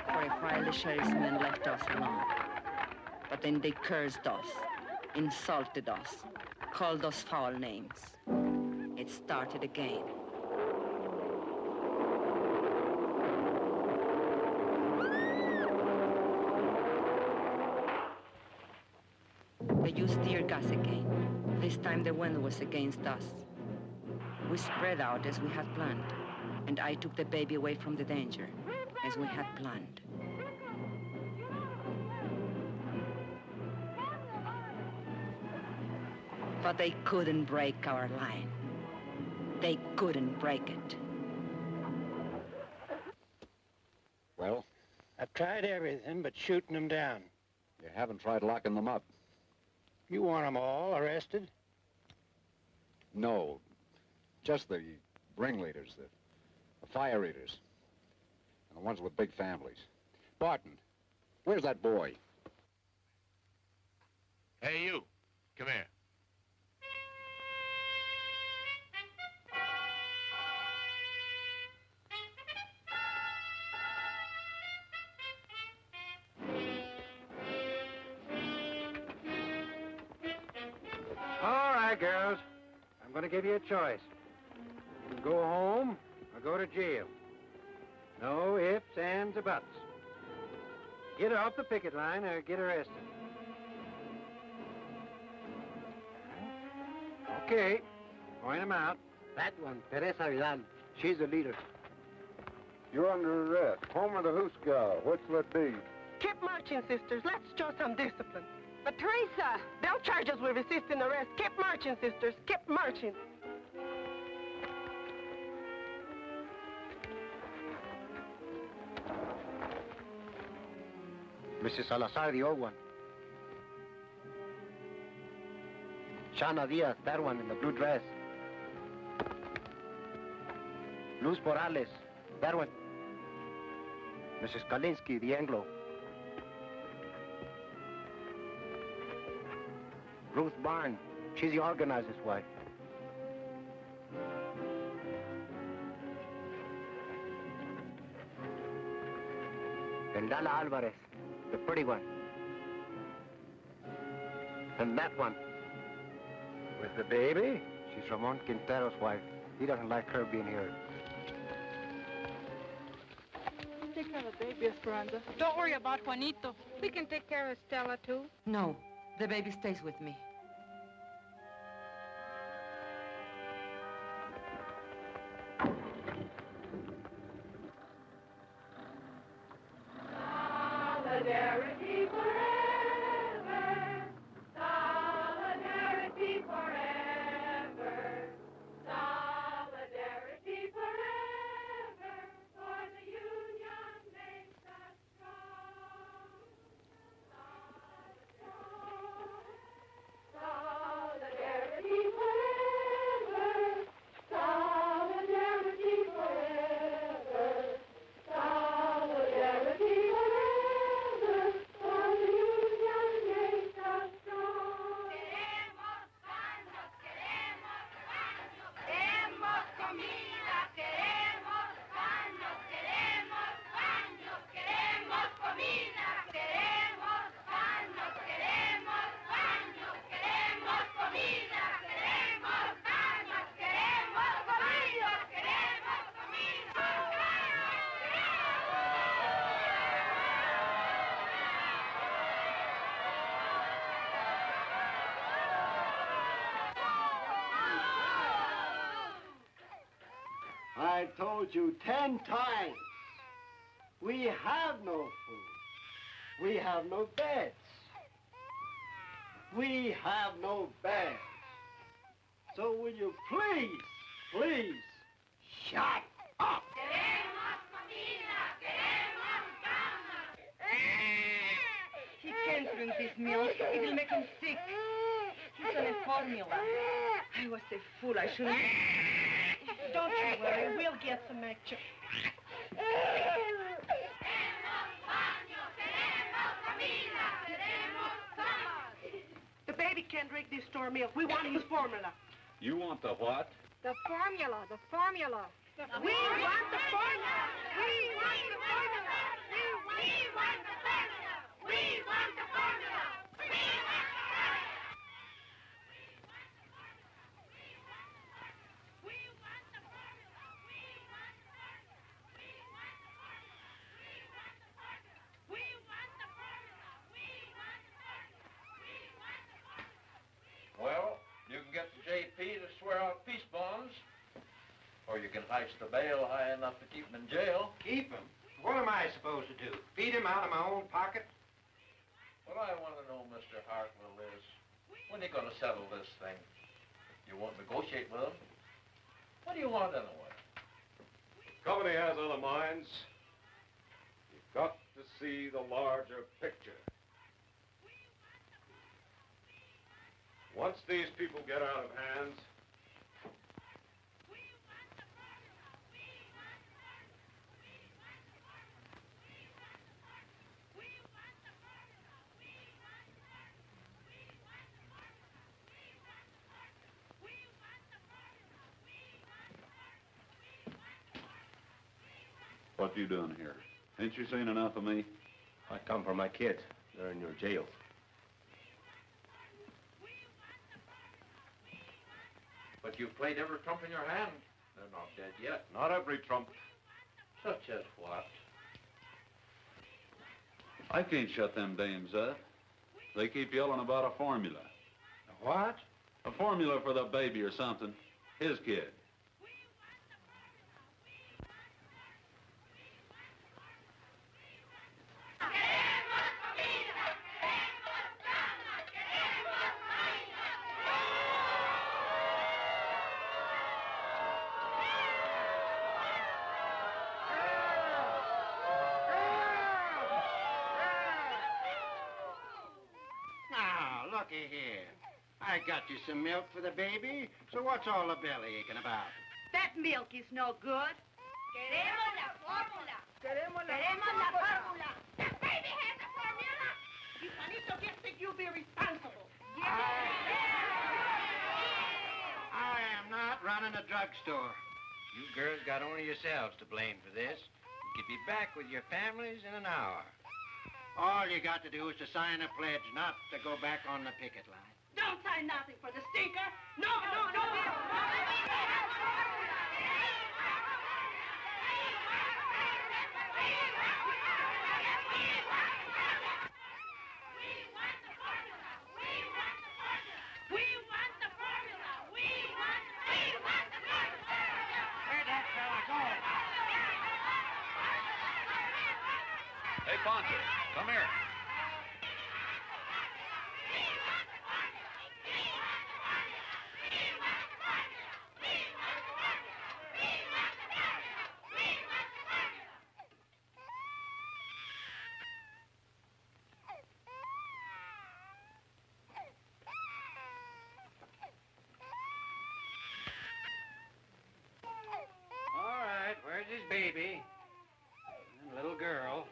For a while, the sheriff's men left us alone. But then they cursed us, insulted us, called us foul names. It started again. They used tear gas again. This time the wind was against us. We spread out as we had planned, and I took the baby away from the danger, as we had planned. But they couldn't break our line. They couldn't break it. Well? I've tried everything but shooting them down. You haven't tried locking them up? You want them all arrested? No. Just the ringleaders, the fire eaters, and the ones with big families. Barton, where's that boy? Hey, you. Come here. All right, girls. I'm going to give you a choice. You can go home or go to jail. No ifs, ands, or buts. Get off the picket line or get arrested. Okay. Point them out. That one, Teresa Vidal. She's the leader. You're under arrest. Home of the Huska. What's that be? Keep marching, sisters. Let's show some discipline. But Teresa, they'll charge us with resisting arrest. Keep marching, sisters. Keep marching. Mrs. Salazar, the old one. Shana Diaz, that one in the blue dress. Luz Morales, that one. Mrs. Kalinsky, the Anglo. Ruth Barn, she's the organizer's wife. And Lala Alvarez, the pretty one. And that one, with the baby, she's Ramon Quintero's wife. He doesn't like her being here. Take care of the baby, Esperanza. Don't worry about Juanito. We can take care of Stella, too. No, the baby stays with me. Solidarity forever. Solidarity forever. Solidarity forever. For the union makes us strong. Solidarity forever. Solidarity forever. Solidarity forever. For the union makes us strong. Queremos baños, queremos baños. Queremos comida, queremos baños, queremos baños, queremos comida. Queremos baños, queremos baños, queremos comida. Queremos baños, queremos baños, queremos comida. I told you 10 times. We have no food. We have no beds. We have no bags. So will you please, shut up? Queremos comida, queremos baños. He can't drink this milk. It will make him sick. He's on a formula. I was a fool. I shouldn't. Don't you worry. We'll get some action. The baby can't drink this store milk. We want his formula. You want the what? The formula, the formula. We want the formula. We want the formula. We want the formula. We want the formula. We want the formula. Well, you can get the JP to swear out peace bonds, or you can heist the bail high enough to keep him in jail. Keep him? What am I supposed to do? Feed him out of my own pocket? What I want to know, Mr. Hartwell, is when are you going to settle this thing? You won't negotiate with him? What do you want anyway? Company has other minds. You've got to see the larger picture. Once these people get out of hand, What you doing here? Ain't you seen enough of me? I come for my kids. They're in your jail. But you've played every trump in your hand. They're not dead yet. not every trump. Such as what? I can't shut them dames up. They keep yelling about a formula. A what? A formula for the baby or something. His kid. looky here. I got you some milk for the baby, so what's all the belly aching about? That milk is no good. Queremos la fórmula. Queremos la fórmula. The baby has a formula. You Juanito just think you be responsible. I am not running a drugstore. You girls got only yourselves to blame for this. You could be back with your families in an hour. All you got to do is to sign a pledge not to go back on the picket line. Don't sign nothing for the stinker. No, no, no. Where'd that fella go? Hey, Poncho, come here. All right, where's his baby? And little girl.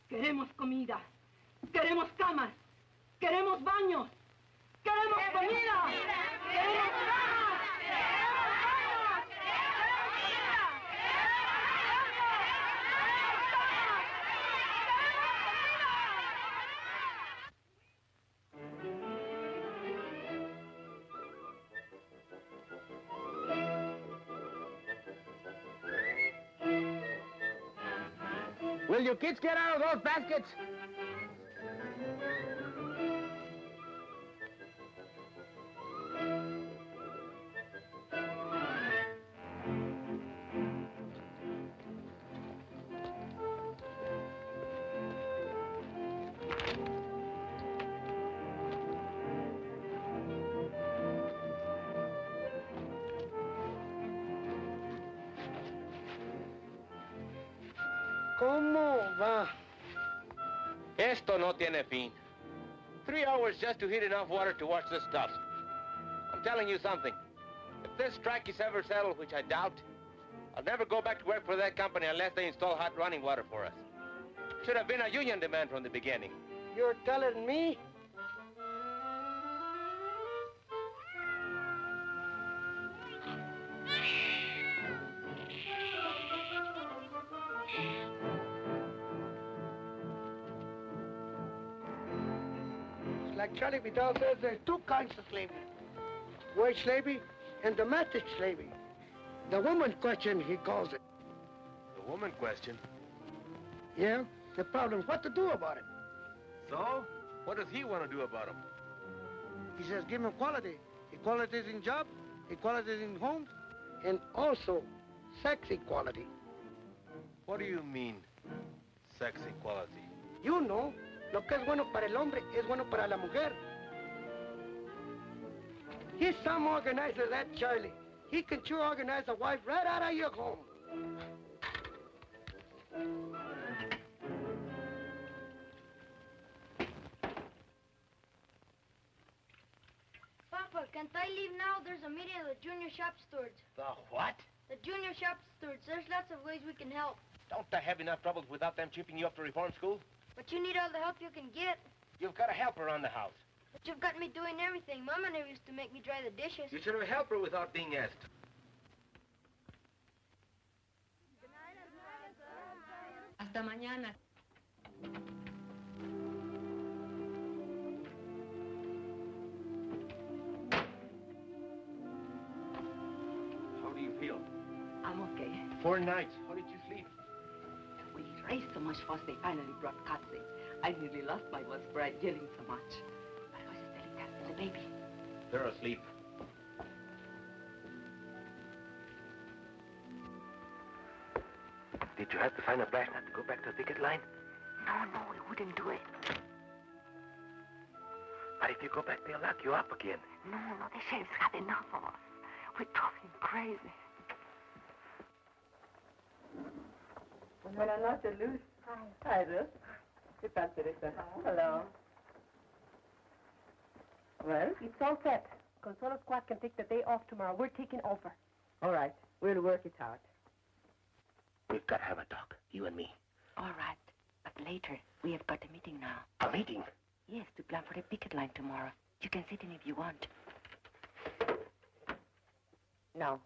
Queremos comida. Queremos camas. Queremos baños. Queremos comida. Queremos camas. Queremos baños. Queremos comida. Will you kids get out of those baskets? ¿Cómo va? Esto no tiene fin. 3 hours just to heat enough water to wash this stuff. I'm telling you something. If this strike is ever settled, which I doubt, I'll never go back to work for that company unless they install hot running water for us. Should have been a union demand from the beginning. You're telling me? Like Charlie Vidal says, there's two kinds of slavery. Wage slavery and domestic slavery. The woman question, he calls it. The woman question. Yeah? The problem is what to do about it. So? What does he want to do about him? He says give him equality. Equality in job, equality in homes, and also sex equality. What do you mean, sex equality? You know, lo que es bueno para el hombre es bueno para la mujer. He's some organizer, that Charlie. He can sure organize a wife right out of your home. Papa, can't I leave now? There's a meeting of the junior shop stewards. The what? The junior shop stewards. There's lots of ways we can help. Don't I have enough troubles without them chipping you up to reform school? But you need all the help you can get. You've got a helper around the house. But you've got me doing everything. Mama never used to make me dry the dishes. You should have helped her without being asked. Hasta mañana. How do you feel? 4 nights. How did you sleep? We raced so much fuss, they finally brought cats in. I nearly lost my voice for yelling so much. But I was just telling that to the baby. They're asleep. Did you have to find a blast nut to go back to the picket line? No, we wouldn't do it. But if you go back, they'll lock you up again. No, the sheriff's had enough of us. We're talking crazy. Buenas noches, Luz. Hi, Ruth. ¿Qué tal, Teresa? Hello. Well? It's all set. Consuelo Squad can take the day off tomorrow. We're taking over. All right. We'll work it out. We've got to have a talk, you and me. All right. But later, we have got a meeting now. A meeting? Yes, to plan for the picket line tomorrow. You can sit in if you want. Now,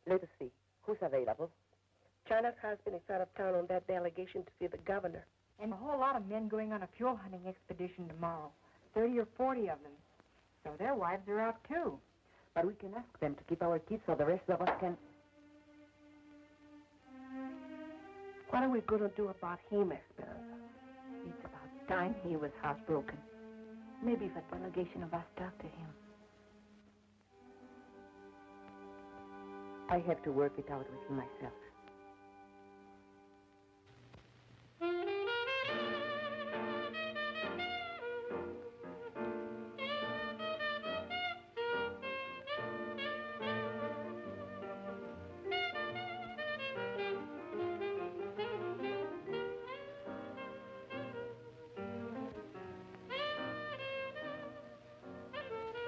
let us see. Who's available? China's husband is out of town on that delegation to see the governor. And a whole lot of men going on a fuel hunting expedition tomorrow. 30 or 40 of them. So their wives are out too. But we can ask them to keep our kids so the rest of us can... What are we going to do about him, Esperanza? It's about time he was housebroken. Maybe if a delegation of us talk to him. I have to work it out with him myself.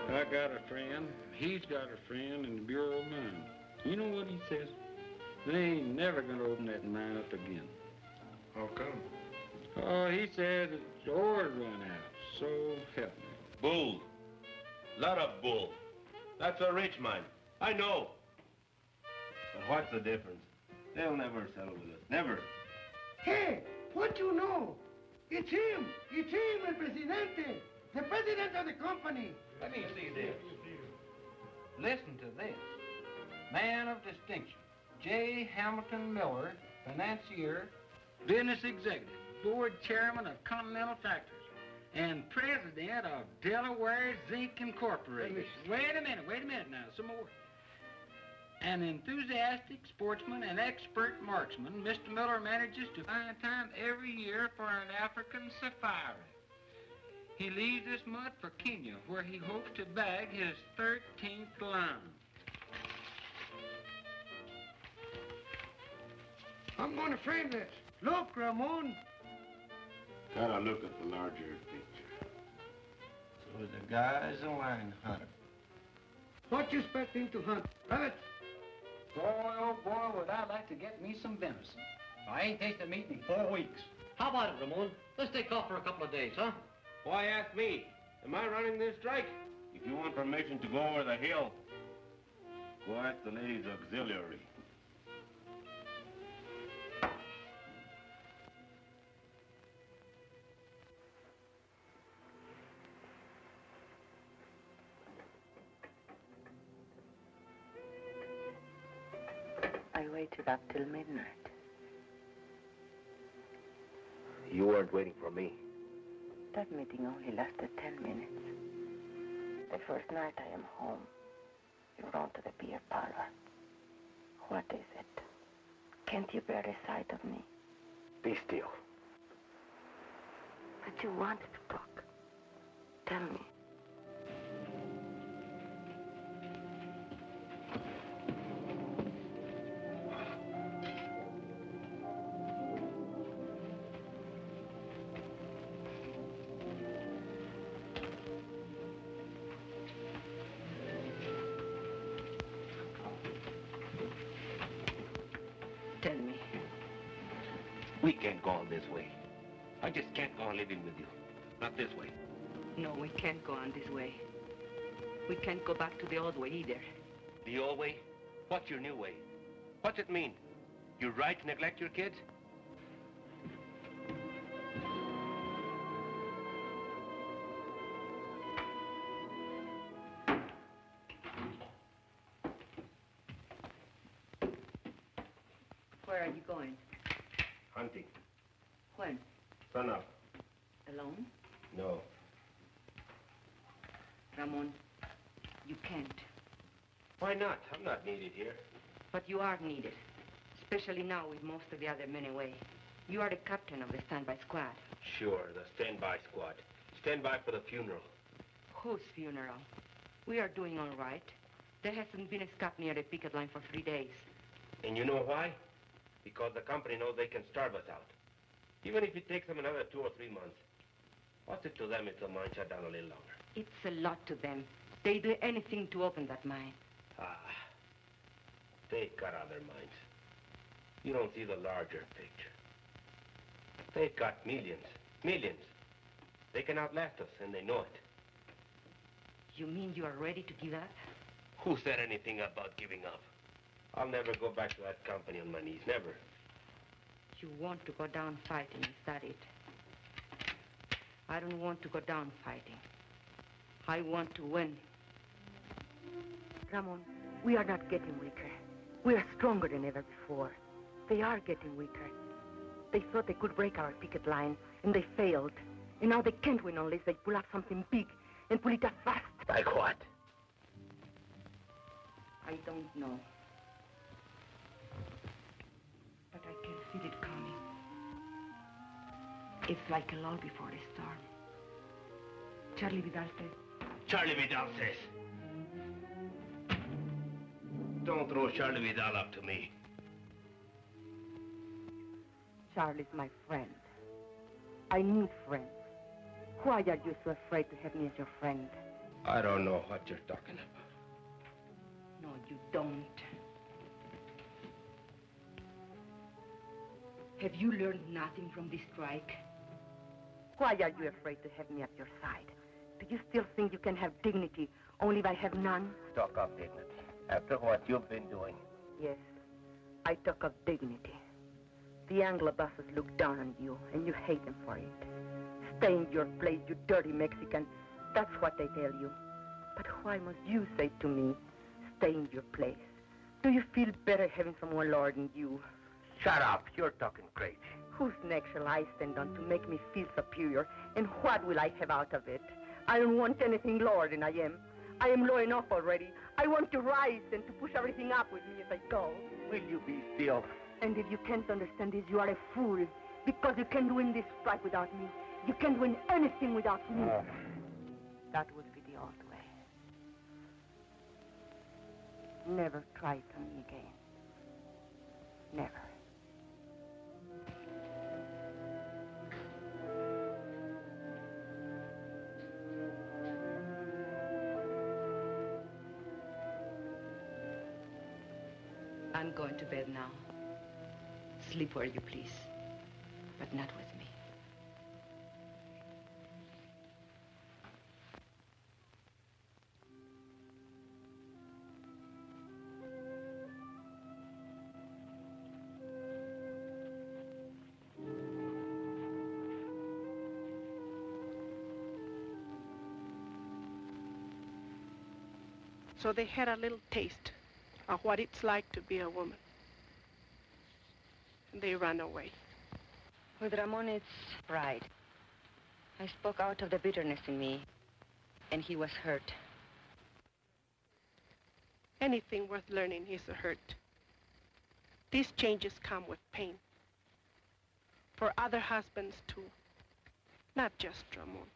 I got a friend, he's got a friend in the Bureau of Mines. You know what he says? They ain't never gonna open that mine up again. How come? Oh, he said its ore run out, so help me. Bull. Lot of bull. That's a rich mine. I know. But what's the difference? They'll never settle with us. Never. Hey, what you know? It's him. It's him, el presidente. The president of the company. Let me see this. Listen to this. Man of distinction, J. Hamilton Miller, financier, business executive, board chairman of Continental Tractors, and president of Delaware Zinc Incorporated. Wait a minute now, some more. An enthusiastic sportsman and expert marksman, Mr. Miller manages to find time every year for an African safari. He leaves this mud for Kenya, where he hopes to bag his 13th lion. I'm going to frame this. Look, Ramon. Gotta look at the larger picture. So the guy's a lion hunter. What you expect him to hunt? Rabbits? Boy, oh boy, would I like to get me some venison. I ain't tasted meat in 4 weeks. How about it, Ramon? Let's take off for a couple of days, huh? Why ask me? Am I running this strike? If you want permission to go over the hill, go ask the ladies' auxiliary. I waited up till midnight. You weren't waiting for me. That meeting only lasted 10 minutes. The first night I am home, you're on to the beer parlor. What is it? Can't you bear the sight of me? Be still. But you wanted to talk. Tell me. Tell me. We can't go on this way. I just can't go on living with you. Not this way. No, we can't go on this way. We can't go back to the old way either. The old way? What's your new way? What's it mean? You're right to neglect your kids? Where are you going? Hunting. When? Sun up. Alone? No. Ramon, you can't. Why not? I'm not needed here. But you are needed, especially now with most of the other men away. You are the captain of the standby squad. Sure, the standby squad. Stand by for the funeral. Whose funeral? We are doing all right. There hasn't been a scap near the picket line for 3 days. And you know why? Because the company knows they can starve us out. Even if it takes them another 2 or 3 months. What's it to them if the mine shut down a little longer? It's a lot to them. They do anything to open that mine. They've got other mines. You don't see the larger picture. They've got millions. Millions. They can outlast us, and they know it. You mean you are ready to give up? Who said anything about giving up? I'll never go back to that company on my knees. Never. You want to go down fighting, is that it? I don't want to go down fighting. I want to win. Ramon, we are not getting weaker. We are stronger than ever before. They are getting weaker. They thought they could break our picket line, and they failed. And now they can't win unless they pull out something big and pull it up fast. Like what? I don't know. But I can feel it coming. It's like a lull before a storm. Charlie Vidal says. Charlie Vidal says. Don't throw Charlie Vidal up to me. Charlie's my friend. I need friends. Why are you so afraid to have me as your friend? I don't know what you're talking about. No, you don't. Have you learned nothing from this strike? Why are you afraid to have me at your side? Do you still think you can have dignity only if I have none? Talk of dignity. After what you've been doing. Yes, I talk of dignity. The Anglo bosses look down on you, and you hate them for it. Stay in your place, you dirty Mexican. That's what they tell you. But why must you say to me, stay in your place? Do you feel better having someone lording you? Shut up. You're talking crazy. Whose neck shall I stand on to make me feel superior? And what will I have out of it? I don't want anything lower than I am. I am low enough already. I want to rise and to push everything up with me as I go. Will you be still? And if you can't understand this, you are a fool. Because you can't win this strike without me. You can't win anything without me. That would be the old way. Never try it on me again. Never. I'm going to bed now. Sleep where you please, but not with me. So they had a little taste of what it's like to be a woman. And they ran away. With Ramon, it's pride. I spoke out of the bitterness in me, and he was hurt. Anything worth learning is a hurt. These changes come with pain. For other husbands, too. Not just Ramon.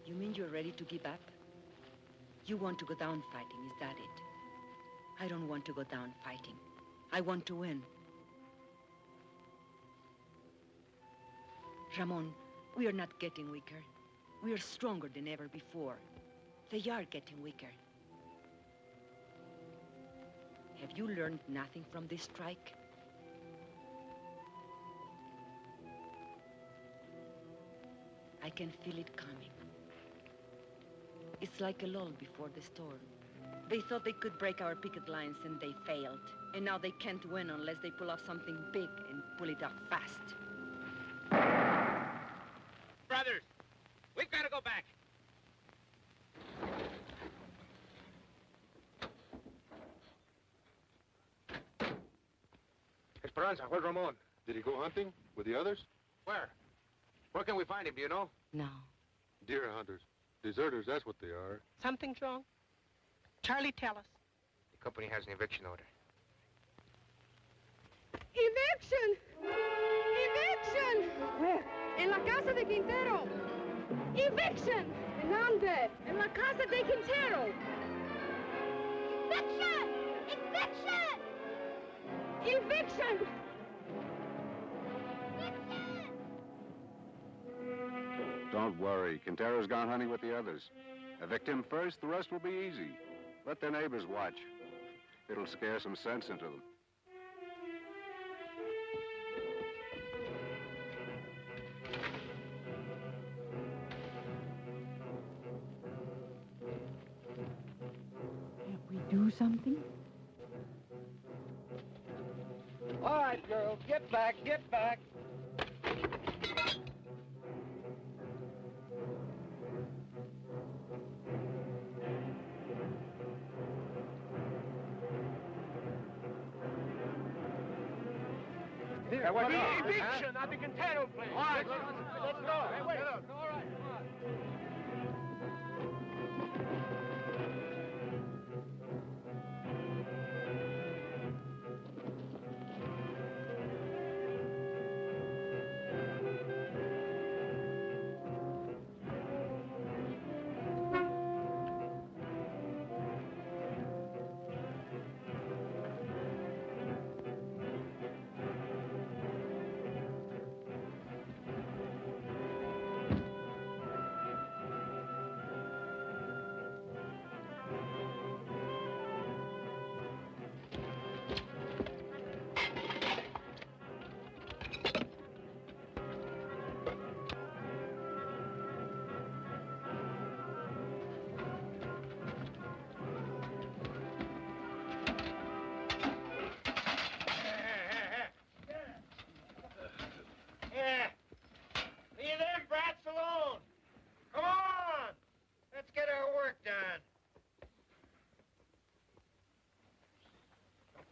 You mean you're ready to give up? You want to go down fighting, is that it? I don't want to go down fighting. I want to win. Ramon, we are not getting weaker. We are stronger than ever before. They are getting weaker. Have you learned nothing from this strike? I can feel it coming. It's like a lull before the storm. They thought they could break our picket lines and they failed. And now they can't win unless they pull off something big and pull it off fast. Brothers, we've got to go back. Esperanza, where's Ramon? Did he go hunting with the others? Where? Where can we find him, do you know? No. Deer hunters. Deserters, that's what they are. Something's wrong. Charlie, tell us. The company has an eviction order. Eviction! Eviction! Where? En la casa de Quintero. Eviction! ¿En dónde? En la casa de Quintero. Eviction! Eviction! Eviction! Don't worry. Quintero's gone hunting with the others. Evict him first, the rest will be easy. Let their neighbors watch. It'll scare some sense into them. Can't we do something? All right, girls, get back, get back. Here, what The now? eviction at the Quintero place. All right, let's go. Hey, wait. All right, come on.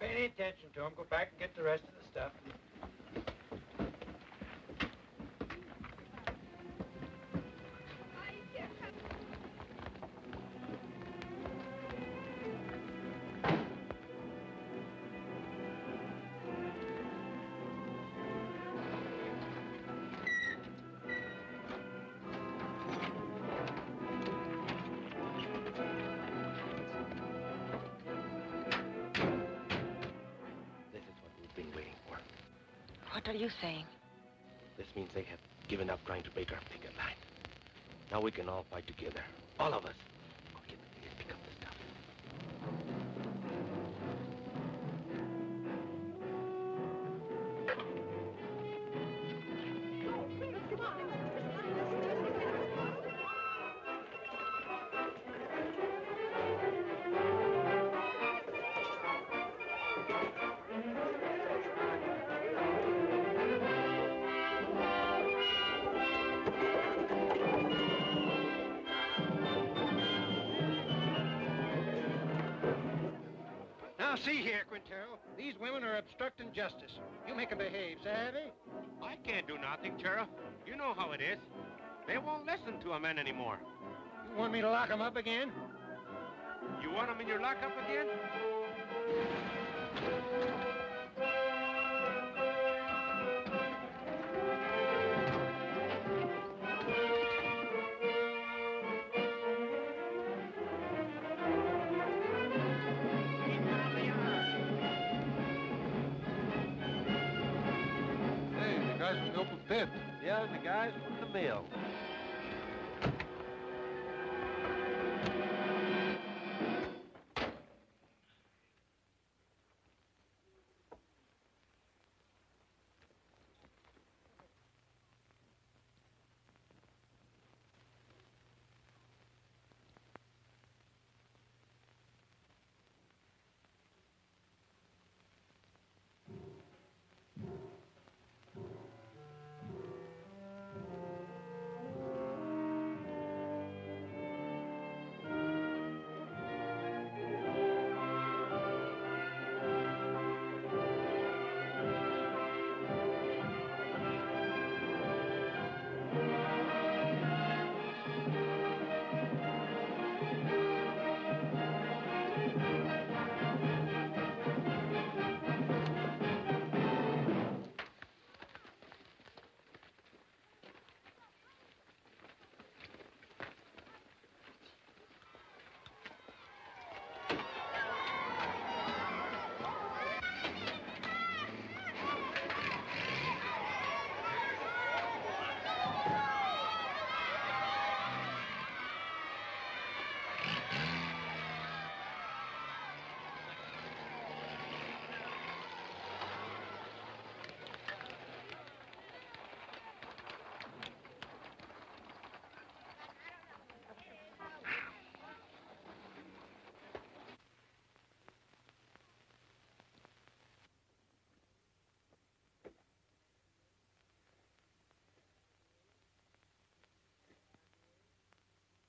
Pay any attention to him. Go back and get the rest of the stuff. What are you saying? This means they have given up trying to break our picket line. Now we can all fight together. All of us. Go get the thing and pick up the stuff. Now, see here, Quintero. These women are obstructing justice. You make them behave, savvy? I can't do nothing, Terra. You know how it is. They won't listen to a man anymore. You want me to lock them up again? You want them in your lockup again? Guys from the open pit. Yeah, the guys from the mill.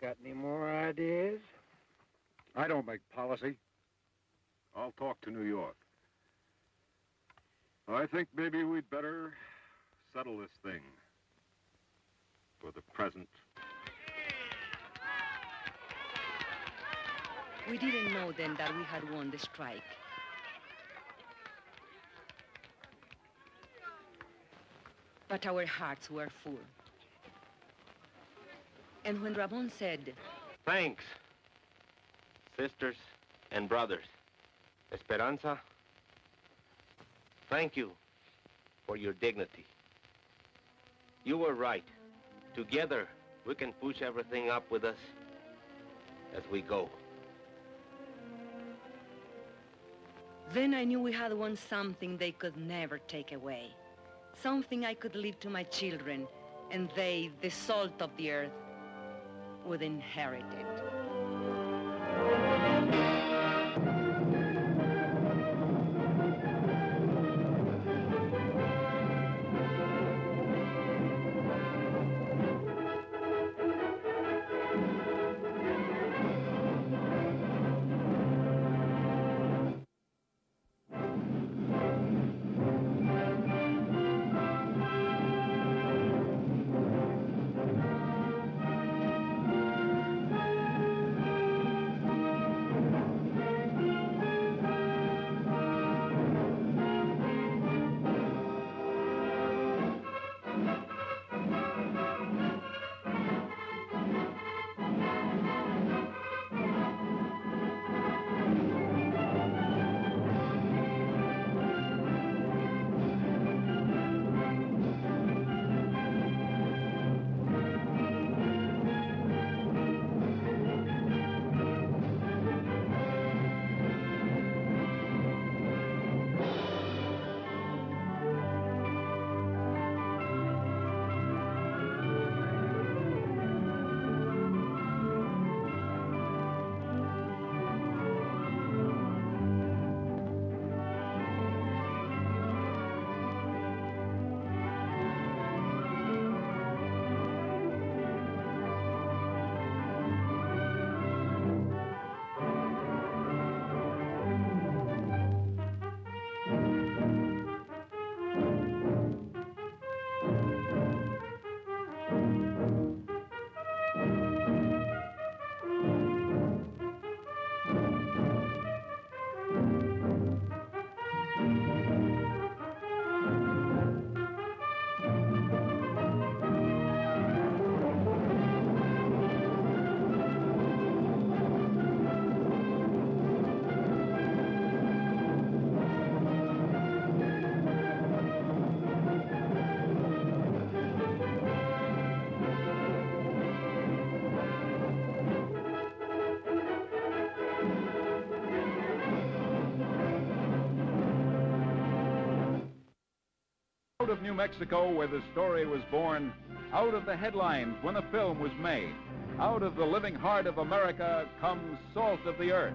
Got any more ideas? I don't make policy. I'll talk to New York. I think maybe we'd better settle this thing for the present. We didn't know then that we had won the strike. But our hearts were full. And when Ramon said, Thanks, sisters and brothers. Esperanza, thank you for your dignity. You were right. Together, we can push everything up with us as we go. then I knew we had won something they could never take away. Something I could leave to my children, and they, the salt of the earth, would inherit it. Out of New Mexico, where the story was born, out of the headlines when the film was made, out of the living heart of America comes Salt of the Earth.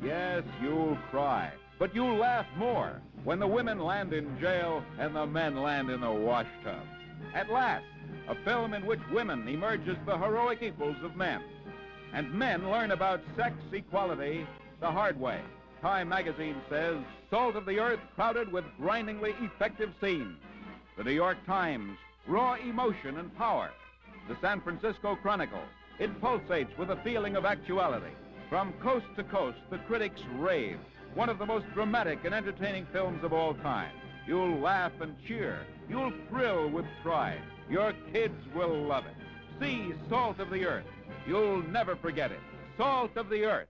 Yes, you'll cry, but you'll laugh more when the women land in jail and the men land in the wash tub. At last, a film in which women emerge as the heroic equals of men, and men learn about sex equality the hard way. Time magazine says, Salt of the Earth crowded with grindingly effective scenes. The New York Times, raw emotion and power. The San Francisco Chronicle, it pulsates with a feeling of actuality. From coast to coast, the critics rave. One of the most dramatic and entertaining films of all time. You'll laugh and cheer. You'll thrill with pride. Your kids will love it. See Salt of the Earth. You'll never forget it. Salt of the Earth.